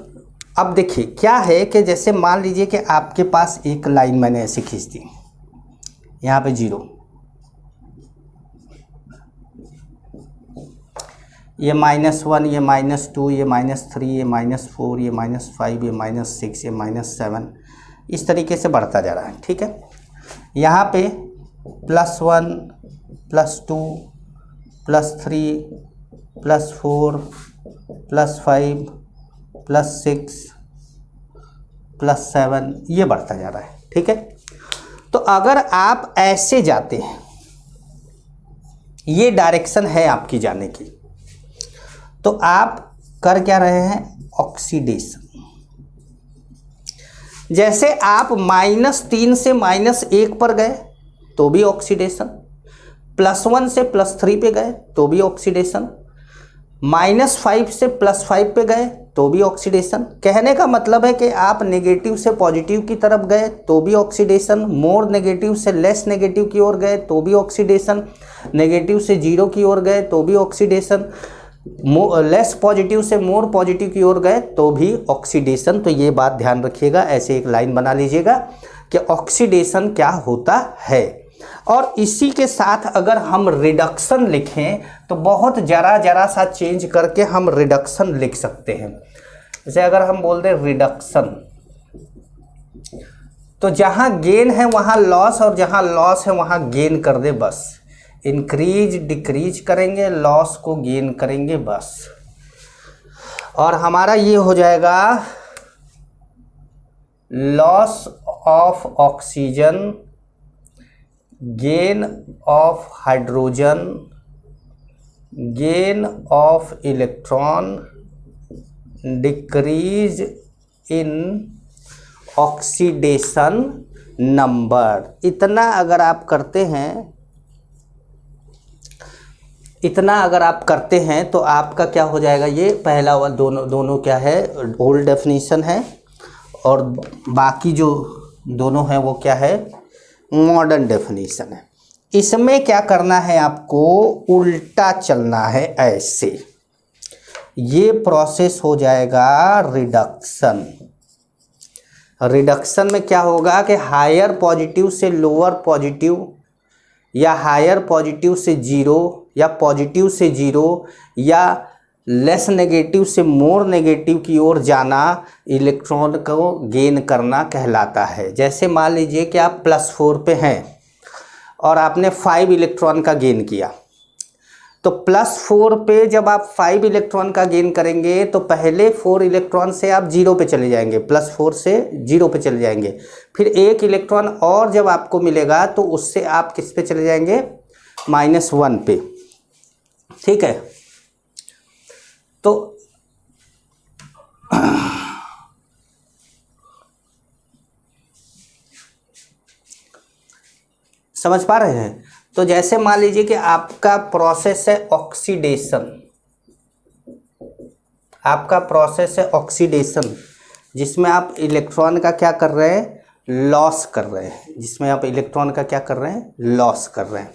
अब देखिए क्या है कि जैसे मान लीजिए कि आपके पास एक लाइन मैंने ऐसे खींच दी, यहाँ पे 0, ये -1, ये -2, ये -3, ये -4, ये -5, ये -6, ये -7, इस तरीके से बढ़ता जा रहा है। ठीक है, यहाँ पे +1, +2, +3, +4, +5, +6, +7, ये बढ़ता जा रहा है। ठीक है, तो अगर आप ऐसे जाते हैं, ये डायरेक्शन है आपकी जाने की, तो आप कर क्या रहे हैं, ऑक्सीडेशन। जैसे आप -3 से -1 पर गए तो भी ऑक्सीडेशन, +1 से +3 पे गए तो भी ऑक्सीडेशन, -5 से +5 पे गए तो भी ऑक्सीडेशन। कहने का मतलब है कि आप नेगेटिव से पॉजिटिव की तरफ गए तो भी ऑक्सीडेशन, मोर नेगेटिव से लेस नेगेटिव की ओर गए तो भी ऑक्सीडेशन, नेगेटिव से 0 की ओर गए तो भी ऑक्सीडेशन, लेस पॉजिटिव से मोर पॉजिटिव की ओर गए तो भी ऑक्सीडेशन। तो ये बात ध्यान रखिएगा, ऐसे एक लाइन बना लीजिएगा कि ऑक्सीडेशन क्या होता है। और इसी के साथ अगर हम रिडक्शन लिखें तो बहुत जरा सा चेंज करके हम रिडक्शन लिख सकते हैं। जैसे अगर हम बोल दें रिडक्शन, तो जहां गेन है वहां लॉस और जहां लॉस है वहां गेन कर दे बस। इंक्रीज डिक्रीज करेंगे, लॉस को गेन करेंगे बस, और हमारा ये हो जाएगा loss of oxygen, gain of hydrogen, gain of electron, decrease in oxidation number. इतना अगर आप करते हैं, इतना अगर आप करते हैं तो आपका क्या हो जाएगा, ये पहला वाला दोनों क्या है, ओल्ड डेफिनेशन है, और बाकी जो दोनों हैं वो क्या है, मॉडर्न डेफिनेशन है। इसमें क्या करना है, आपको उल्टा चलना है ऐसे, ये प्रोसेस हो जाएगा रिडक्शन। रिडक्शन में क्या होगा कि हायर पॉजिटिव से लोअर पॉजिटिव या हायर पॉजिटिव से जीरो या पॉजिटिव से जीरो या लेस नेगेटिव से मोर नेगेटिव की ओर जाना इलेक्ट्रॉन को गेन करना कहलाता है। जैसे मान लीजिए कि आप +4 पे हैं और आपने 5 इलेक्ट्रॉन का गेन किया, तो +4 पे जब आप 5 इलेक्ट्रॉन का गेन करेंगे तो पहले 4 इलेक्ट्रॉन से आप 0 पे चले जाएंगे, +4 से 0 पे चले जाएंगे। फिर 1 इलेक्ट्रॉन और जब आपको मिलेगा तो उससे आप किस पे चले जाएंगे, -1 पे। ठीक है, तो समझ पा रहे हैं। तो जैसे मान लीजिए कि आपका प्रोसेस है ऑक्सीडेशन, आपका प्रोसेस है ऑक्सीडेशन जिसमें आप इलेक्ट्रॉन का क्या कर रहे हैं, लॉस कर रहे हैं, जिसमें आप इलेक्ट्रॉन का क्या कर रहे हैं, लॉस कर रहे हैं।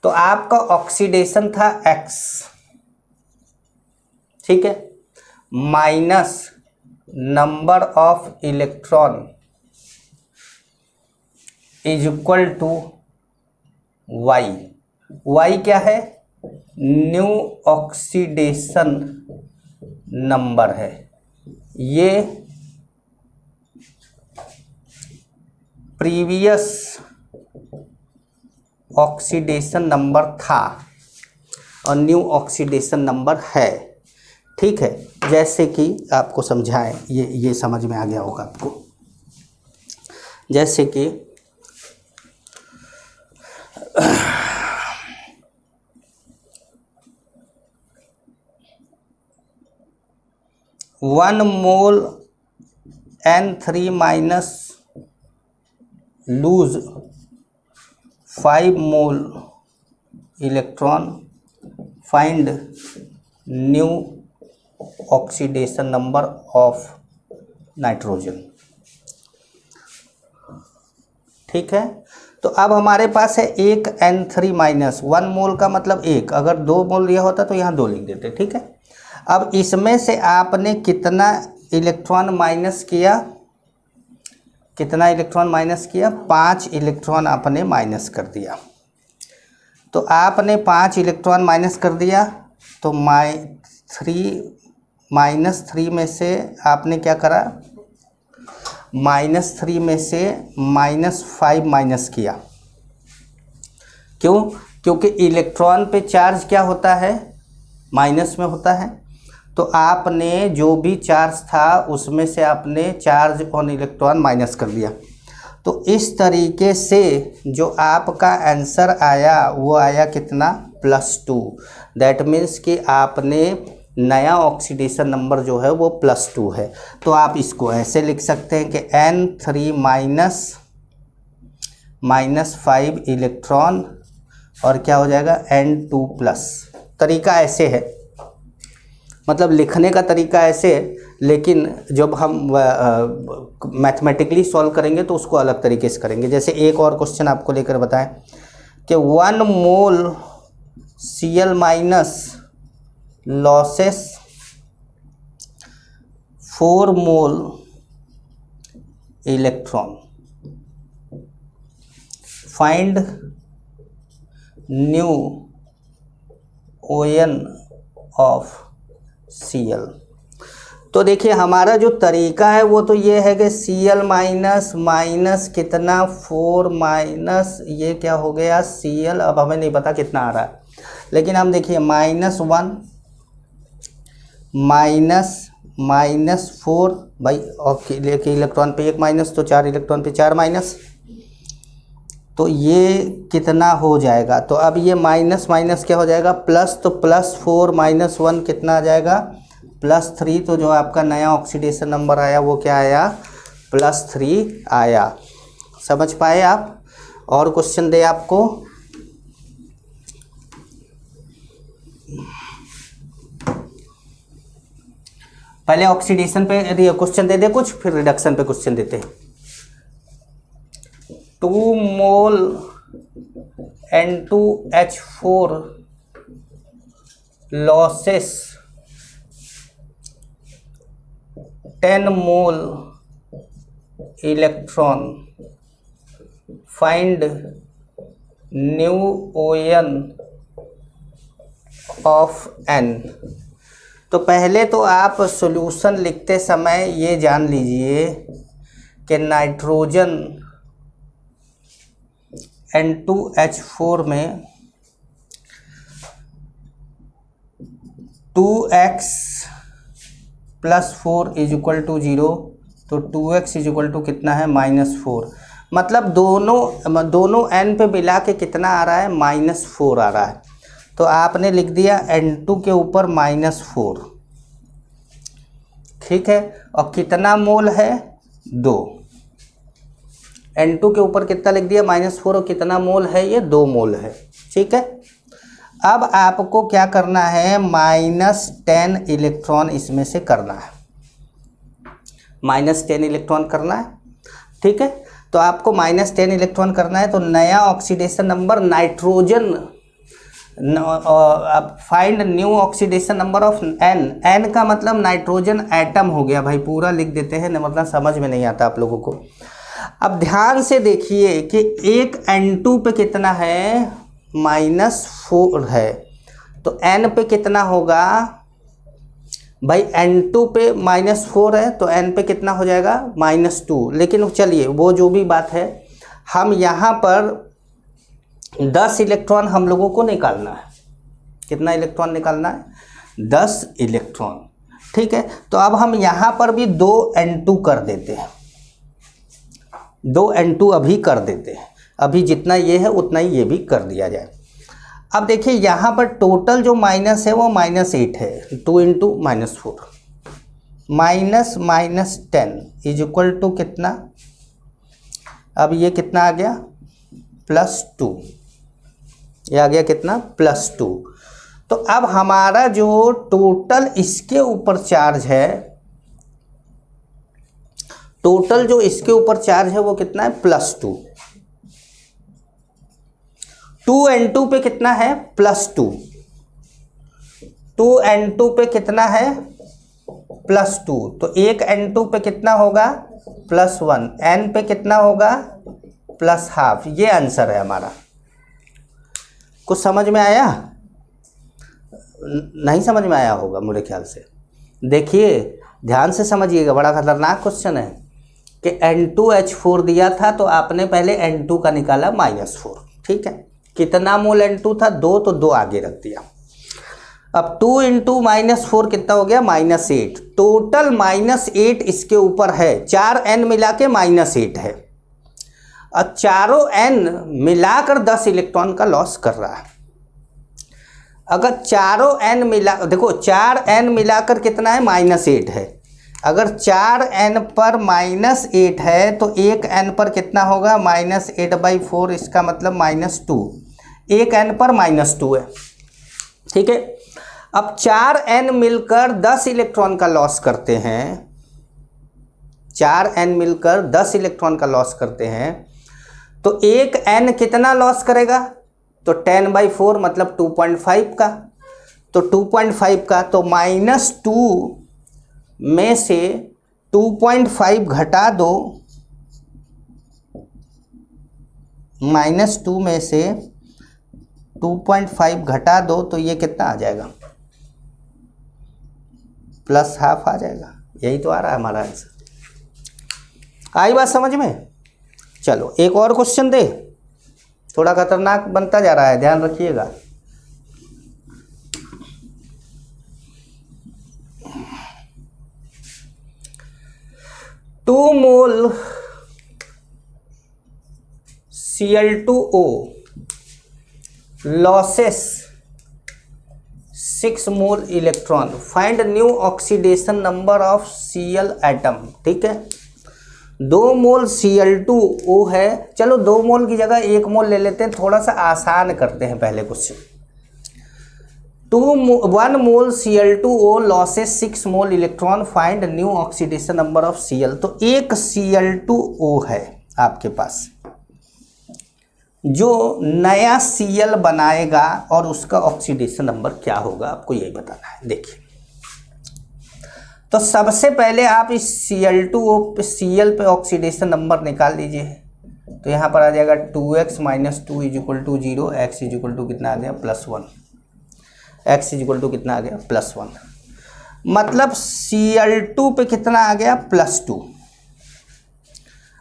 तो आपका ऑक्सीडेशन था X, ठीक है, minus number of electron is equal to Y। Y क्या है, न्यू ऑक्सीडेशन नंबर है। ये प्रीवियस ऑक्सीडेशन नंबर था और न्यू ऑक्सीडेशन नंबर है। ठीक है, जैसे कि आपको समझाएं, ये समझ में आ गया होगा आपको। जैसे कि 1 mole N3 minus lose 5 mole electron, find new oxidation number of nitrogen. ठीक है, तो अब हमारे पास है एक N3 माइनस, 1 मोल का मतलब 1, अगर 2 मोल लिया होता तो यहाँ 2 लिख देते। ठीक है, अब इसमें से आपने कितना इलेक्ट्रॉन माइनस किया, कितना इलेक्ट्रॉन माइनस किया, 5 इलेक्ट्रॉन आपने माइनस कर दिया। तो आपने 5 इलेक्ट्रॉन माइनस कर दिया, तो -3 में से आपने क्या करा, -3 में से -5 माइनस किया। क्यों, क्योंकि इलेक्ट्रॉन पे चार्ज क्या होता है, माइनस में होता है। तो आपने जो भी चार्ज था उसमें से आपने चार्ज ऑन इलेक्ट्रॉन माइनस कर दिया। तो इस तरीके से जो आपका आंसर आया वो आया कितना, +2। दैट मीन्स कि आपने नया ऑक्सीडेशन नंबर जो है वो +2 है। तो आप इसको ऐसे लिख सकते हैं कि N3 माइनस 5 इलेक्ट्रॉन और क्या हो जाएगा, N2+। तरीका ऐसे है, मतलब लिखने का तरीका ऐसे है, लेकिन जब हम मैथमेटिकली सॉल्व करेंगे तो उसको अलग तरीके से करेंगे। जैसे एक और क्वेश्चन आपको लेकर बताएं कि 1 मोल Cl minus losses 4 mole electron, find new ON of Cl। तो देखिए हमारा जो तरीका है वो तो ये है कि Cl माइनस कितना, 4 माइनस ये क्या हो गया Cl, अब हमें नहीं पता कितना आ रहा है, लेकिन हम देखिए -1 -4 भाई, और इलेक्ट्रॉन पे 1 माइनस तो 4 इलेक्ट्रॉन पे 4 माइनस, तो ये कितना हो जाएगा। तो अब ये माइनस माइनस क्या हो जाएगा, प्लस, तो +4 -1 कितना आ जाएगा, +3। तो जो आपका नया ऑक्सीडेशन नंबर आया वो क्या आया, +3 आया। समझ पाए आप। और क्वेश्चन दे आपको, पहले ऑक्सीडेशन पे क्वेश्चन दे कुछ, फिर रिडक्शन पे क्वेश्चन देते हैं। 2 mole N2H4 losses 10 mole electron, find new ion of N. तो पहले तो आप सॉल्यूशन लिखते समय ये जान लीजिए कि नाइट्रोजन N2H4 में 2x + 4 = 0, तो 2x = कितना है -4। मतलब दोनों n पे मिला के कितना आ रहा है, -4 आ रहा है। तो आपने लिख दिया N2 के ऊपर -4, ठीक है। और कितना मोल है, 2। N2 के ऊपर कितना लिख दिया, -4, और कितना मोल है, ये 2 मोल है, ठीक है। अब आपको क्या करना है, -10 इलेक्ट्रॉन इसमें से करना है, -10 इलेक्ट्रॉन करना है, ठीक है। तो आपको -10 इलेक्ट्रॉन करना है, तो नया ऑक्सीडेशन नंबर नाइट्रोजन, अब find new oxidation number of n का मतलब नाइट्रोजन एटम हो गया भाई, पूरा लिख देते हैं, मतलब समझ में नहीं आता आप लोगों को। अब ध्यान से देखिए कि एक N2 पे कितना है, -4 है, तो n पे कितना होगा भाई, N2 पे -4 है, तो n पे कितना हो जाएगा, -2। लेकिन चलिए वो जो भी बात है, हम यहाँ पर 10 इलेक्ट्रॉन हम लोगों को निकालना है। कितना इलेक्ट्रॉन निकालना है, 10 इलेक्ट्रॉन, ठीक है। तो अब हम यहाँ पर भी 2 N2 कर देते हैं, 2 N2 अभी कर देते हैं, अभी जितना ये है उतना ही ये भी कर दिया जाए। अब देखिए यहाँ पर टोटल जो माइनस है वो -8 है, 2 × -4 -10 = कितना, अब ये कितना आ गया, +2, ये आ गया कितना, +2। तो अब हमारा जो टोटल इसके ऊपर चार्ज है, टोटल जो इसके ऊपर चार्ज है वो कितना है, +2। 2 N2 पे कितना है, +2। 2 N2 पे कितना है, +2, तो एक N2 पे कितना होगा, +1, N पे कितना होगा, +½ ये आंसर है हमारा। कुछ समझ में आया, नहीं समझ में आया होगा मेरे ख्याल से। देखिए ध्यान से समझिएगा, बड़ा खतरनाक क्वेश्चन है कि N2H4 दिया था, तो आपने पहले N2 का निकाला -4, ठीक है। कितना मोल N2 था, 2, तो 2 आगे रख दिया। अब 2 × -4 कितना हो गया, -8। टोटल -8 इसके ऊपर है, 4 n मिला के -8 है, और चारों n मिलाकर 10 इलेक्ट्रॉन का लॉस कर रहा है। अगर चारों n मिला, देखो 4 n मिलाकर कितना है, -8 है। अगर 4 n पर -8 है, तो एक n पर कितना होगा, -8/4, इसका मतलब -2, एक n पर -2 है, ठीक है। अब 4 n मिलकर 10 इलेक्ट्रॉन का लॉस करते हैं, 4 n मिलकर 10 इलेक्ट्रॉन का लॉस करते हैं, तो एक n कितना लॉस करेगा, तो 10/4 मतलब 2.5 का, तो 2.5 का, तो -2 में से 2.5 घटा दो, -2 में से 2.5 घटा दो, तो ये कितना आ जाएगा, +½ आ जाएगा। यही तो आ रहा है हमारा आंसर। आई बात समझ में। चलो एक और क्वेश्चन दे, थोड़ा खतरनाक बनता जा रहा है, ध्यान रखिएगा। Two mole Cl2O losses 6 mole electron, find new oxidation number of Cl atom, ठीक है। 2 मोल Cl2O है, चलो 2 मोल की जगह 1 मोल ले लेते हैं, थोड़ा सा आसान करते हैं पहले question. 1 mole Cl2O losses 6 mole electron, find new oxidation number of Cl। तो एक Cl2O है आपके पास जो नया Cl बनाएगा, और उसका ऑक्सीडेशन नंबर क्या होगा आपको यही बताना है। देखिए तो सबसे पहले आप इस Cl2O पे Cl पे ऑक्सीडेशन नंबर निकाल लीजिए। तो यहाँ पर आ जाएगा 2x minus 2 is equal to 0, x is equal to कितना आ गया +1, एक्स इज इक्वल टू कितना आ गया +1। मतलब Cl2 पे कितना आ गया +2।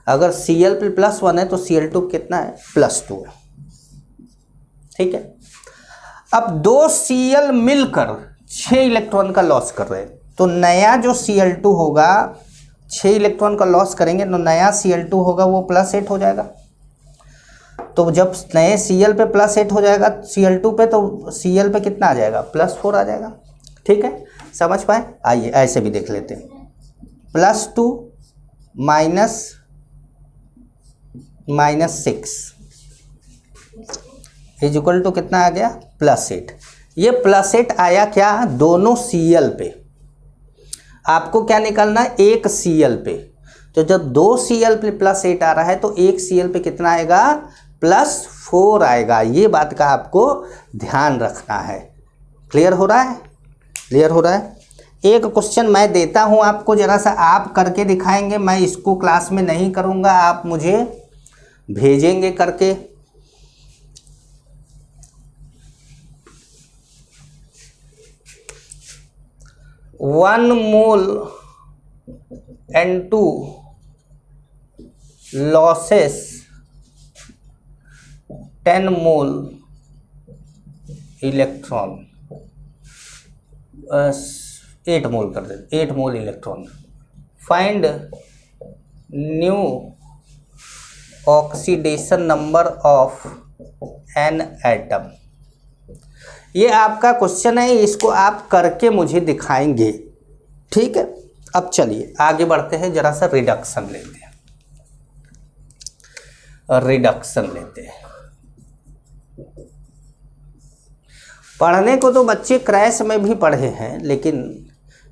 अगर Cl पे +1 है तो Cl2 कितना है +2 है। ठीक है, अब दो Cl मिलकर 6 इलेक्ट्रॉन का लॉस कर रहे हैं, तो नया जो Cl2 होगा 6 इलेक्ट्रॉन का लॉस करेंगे तो नया Cl2 होगा वो +8 हो जाएगा। तो जब नए Cl पे +8 हो जाएगा Cl2 पे, तो Cl पे कितना आ जाएगा +4 आ जाएगा। ठीक है, समझ पाए? आइए ऐसे भी देख लेते हैं। +2 माइनस 6 इज इक्वल टू कितना आ गया +8। ये +8 आया क्या दोनों Cl पे। आपको क्या निकालना है एक Cl पे। तो जब दो Cl पे +8 आ रहा है तो एक Cl पे कितना आएगा +4 आएगा। ये बात का आपको ध्यान रखना है। क्लियर हो रहा है? क्लियर हो रहा है? एक क्वेश्चन मैं देता हूं आपको, जरा सा आप करके दिखाएंगे। मैं इसको क्लास में नहीं करूंगा, आप मुझे भेजेंगे करके। One mole N2 losses 10 mole electron, 8 मोल कर देते, 8 मोल electron. Find new oxidation number of an atom. ये आपका क्वेश्चन है, इसको आप करके मुझे दिखाएंगे। ठीक है, अब चलिए आगे बढ़ते हैं, जरा सा रिडक्शन लेते हैं। रिडक्शन लेते हैं। पढ़ने को तो बच्चे क्रैश में भी पढ़े हैं, लेकिन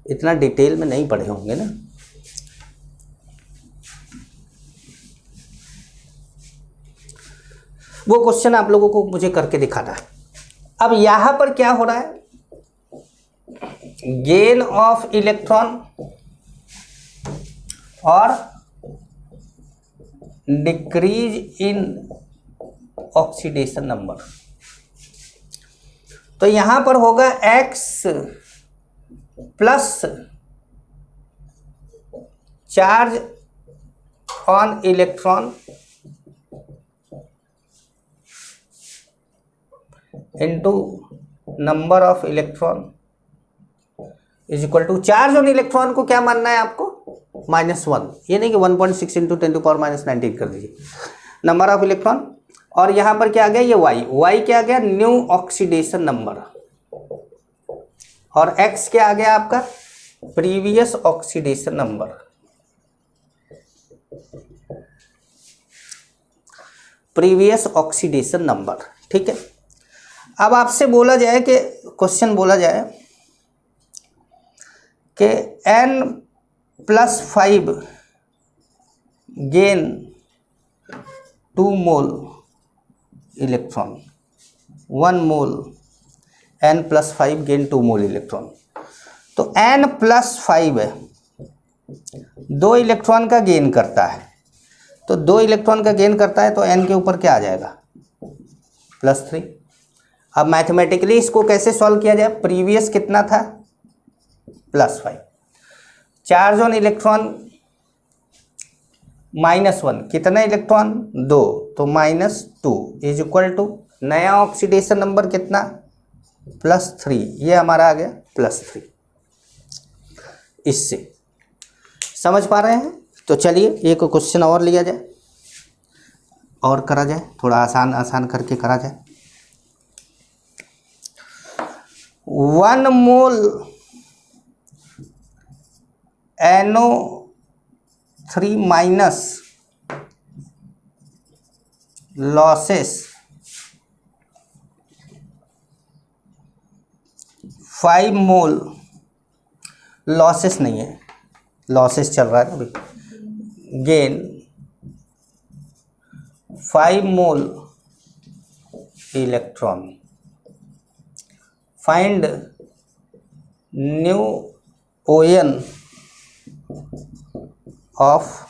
इतना डिटेल में नहीं पढ़े होंगे ना। वो क्वेश्चन आप लोगों को मुझे करके दिखाना है। अब यहां पर क्या हो रहा है, गेन ऑफ इलेक्ट्रॉन और डिक्रीज इन ऑक्सीडेशन नंबर। तो यहां पर होगा x plus charge on electron into number of electron is equal to, charge on electron को क्या मानना है आपको -1, ये नहीं कि 1.6 इंटू 10⁻⁹ कर दीजिए, नंबर ऑफ इलेक्ट्रॉन। और यहां पर क्या आ गया, ये y क्या आ गया न्यू ऑक्सीडेशन नंबर, और x क्या आ गया आपका previous oxidation number. Previous oxidation number. ठीक है, अब आपसे बोला जाए कि क्वेश्चन बोला जाए कि n+5 गेन 2 मोल इलेक्ट्रॉन, 1 मोल n+5 गेन 2 मोल इलेक्ट्रॉन। तो n+5 है, 2 इलेक्ट्रॉन का गेन करता है, तो 2 इलेक्ट्रॉन का गेन करता है तो n के ऊपर क्या आ जाएगा +3। अब मैथमेटिकली इसको कैसे सॉल्व किया जाए, प्रीवियस कितना था +5, चार्ज ऑन इलेक्ट्रॉन -1, कितना इलेक्ट्रॉन 2, तो -2 इज इक्वल टू नया ऑक्सीडेशन नंबर कितना +3, ये हमारा आ गया +3। इससे समझ पा रहे हैं? तो चलिए एक क्वेश्चन और लिया जाए और करा जाए, थोड़ा आसान आसान करके करा जाए। 1 mole NO3 minus losses 5 mole, losses नहीं है, लॉसेस चल रहा है अभी, gain 5 mole electron. Find new ON of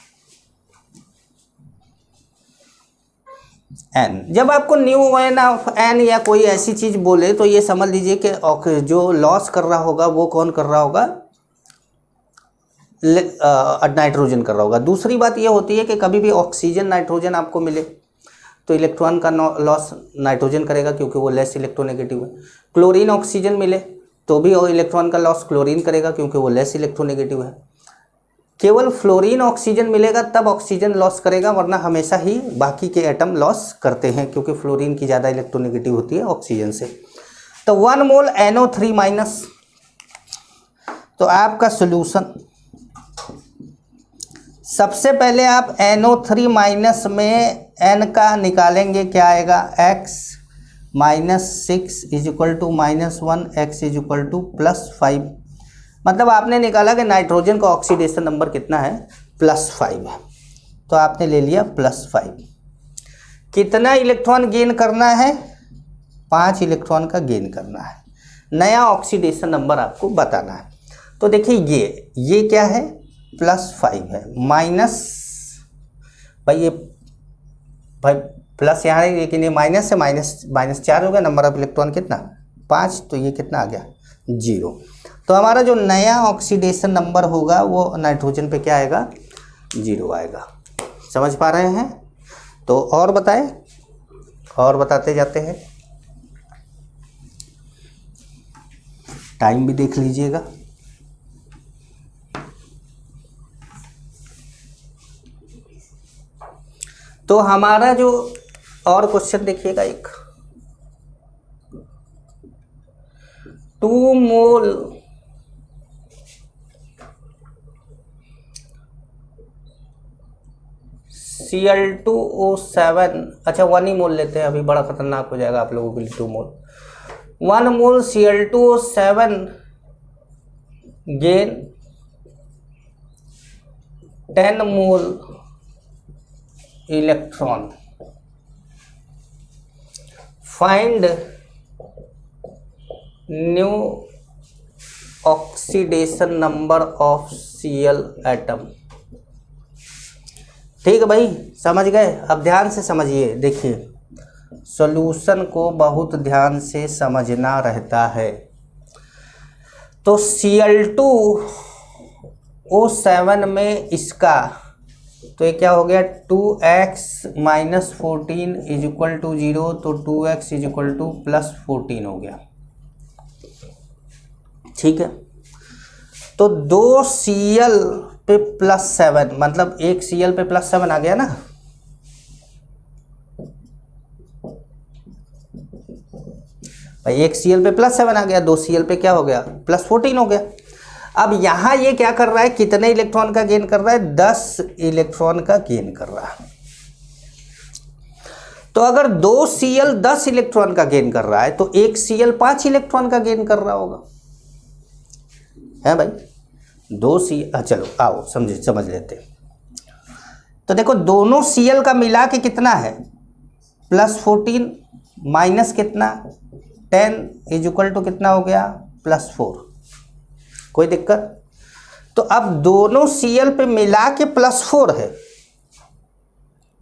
N. जब आपको न्यू एन ऑफ एन या कोई ऐसी चीज़ बोले तो ये समझ लीजिए कि जो लॉस कर रहा होगा वो कौन कर रहा होगा, नाइट्रोजन कर रहा होगा। दूसरी बात ये होती है कि कभी भी ऑक्सीजन नाइट्रोजन आपको मिले तो इलेक्ट्रॉन का लॉस नाइट्रोजन करेगा क्योंकि वो लेस इलेक्ट्रोनेगेटिव है। क्लोरीन ऑक्सीजन मिले तो भी इलेक्ट्रॉन का लॉस क्लोरीन करेगा क्योंकि वो लेस इलेक्ट्रोनेगेटिव है। केवल फ्लोरीन ऑक्सीजन मिलेगा तब ऑक्सीजन लॉस करेगा, वरना हमेशा ही बाकी के एटम लॉस करते हैं क्योंकि फ्लोरीन की ज़्यादा इलेक्ट्रोनेगेटिव होती है ऑक्सीजन से। तो 1 मोल NO3 माइनस, तो आपका सोल्यूशन सबसे पहले आप NO3 माइनस में N का निकालेंगे, क्या आएगा, x -6 = -1, x = +5। मतलब आपने निकाला कि नाइट्रोजन का ऑक्सीडेशन नंबर कितना है, +5 है, तो आपने ले लिया +5। कितना इलेक्ट्रॉन गेन करना है, 5 इलेक्ट्रॉन का गेन करना है। नया ऑक्सीडेशन नंबर आपको बताना है। तो देखिए ये क्या है, +5 है, माइनस, भाई प्लस यहाँ है लेकिन ये माइनस से -4 हो गया। नंबर ऑफ इलेक्ट्रॉन कितना, 5, तो ये कितना आ गया, 0। तो हमारा जो नया ऑक्सीडेशन नंबर होगा वो नाइट्रोजन पे क्या आएगा, 0 आएगा। समझ पा रहे हैं? तो और बताएं, और बताते जाते हैं, टाइम भी देख लीजिएगा। तो हमारा जो और क्वेश्चन देखिएगा, एक 2 मोल Cl2O7, अच्छा 1 ही मोल लेते हैं, अभी बड़ा खतरनाक हो जाएगा आप लोगों के लिए 2 मोल। 1 मोल Cl2O7 gain 10 mole electron. Find new oxidation number of Cl atom. ठीक है भाई, समझ गए? अब ध्यान से समझिए, देखिए सॉल्यूशन को बहुत ध्यान से समझना रहता है। तो Cl2O7 में इसका, तो ये क्या हो गया, 2x - 14 = 0, तो 2x = +14 हो गया। ठीक है, तो 2 Cl पे +7, मतलब एक Cl पे +7 आ गया ना। भाई एक Cl पे +7 आ गया, 2 Cl पे क्या हो गया, +14 हो गया। अब यहां ये क्या कर रहा है, कितने इलेक्ट्रॉन का गेन कर रहा है, 10 इलेक्ट्रॉन का गेन कर रहा है। तो अगर 2 Cl 10 इलेक्ट्रॉन का गेन कर रहा है तो एक Cl 5 इलेक्ट्रॉन का गेन कर रहा होगा, है भाई। 2 Cl, चलो आओ समझ लेते हैं। तो देखो दोनों Cl का मिला के कितना है, +14 माइनस कितना, 10 = कितना हो गया, +4। कोई दिक्कत? तो अब दोनों Cl पे मिला के +4 है,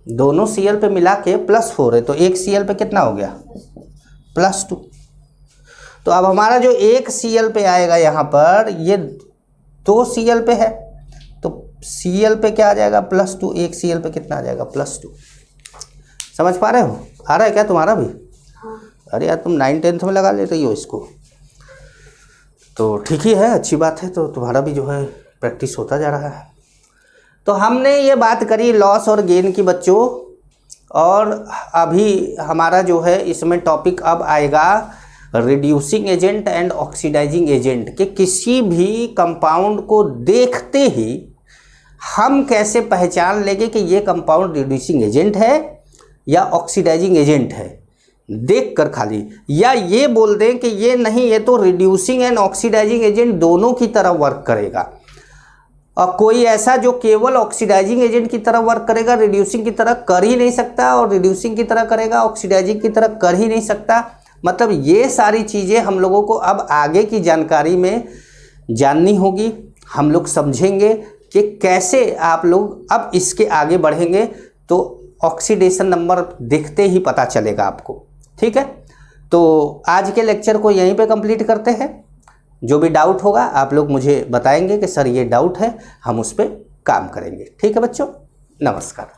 दोनों Cl पे मिला के +4 है, तो एक Cl पे कितना हो गया, +2। तो अब हमारा जो एक Cl पे आएगा यहाँ पर, ये 2 Cl पे है, तो Cl पे क्या आ जाएगा, +2। एक Cl पे कितना आ जाएगा, +2। समझ पा रहे हो? आ रहा है क्या तुम्हारा भी? हाँ। अरे यार तुम 9th-10th में लगा लेते हो इसको, तो ठीक ही है, अच्छी बात है। तो तुम्हारा भी जो है प्रैक्टिस होता जा रहा है। तो हमने ये बात करी लॉस और गेन की बच्चों, और अभी हमारा जो है इसमें टॉपिक अब आएगा reducing agent and oxidizing agent, कि किसी भी कंपाउंड को देखते ही हम कैसे पहचान लेंगे कि ये कंपाउंड रिड्यूसिंग एजेंट है या ऑक्सीडाइजिंग एजेंट है, देखकर खाली, या ये बोल दें कि ये नहीं, ये तो रिड्यूसिंग एंड ऑक्सीडाइजिंग एजेंट दोनों की तरह वर्क करेगा। और कोई ऐसा जो केवल ऑक्सीडाइजिंग एजेंट की तरह वर्क करेगा, रिड्यूसिंग की तरह कर ही नहीं सकता, और रिड्यूसिंग की तरह करेगा, ऑक्सीडाइजिंग की तरह कर ही नहीं सकता। मतलब ये सारी चीज़ें हम लोगों को अब आगे की जानकारी में जाननी होगी। हम लोग समझेंगे कि कैसे आप लोग अब इसके आगे बढ़ेंगे। तो ऑक्सीडेशन नंबर देखते ही पता चलेगा आपको। ठीक है, तो आज के लेक्चर को यहीं पे कंप्लीट करते हैं। जो भी डाउट होगा आप लोग मुझे बताएंगे कि सर ये डाउट है, हम उस पर काम करेंगे। ठीक है बच्चों, नमस्कार।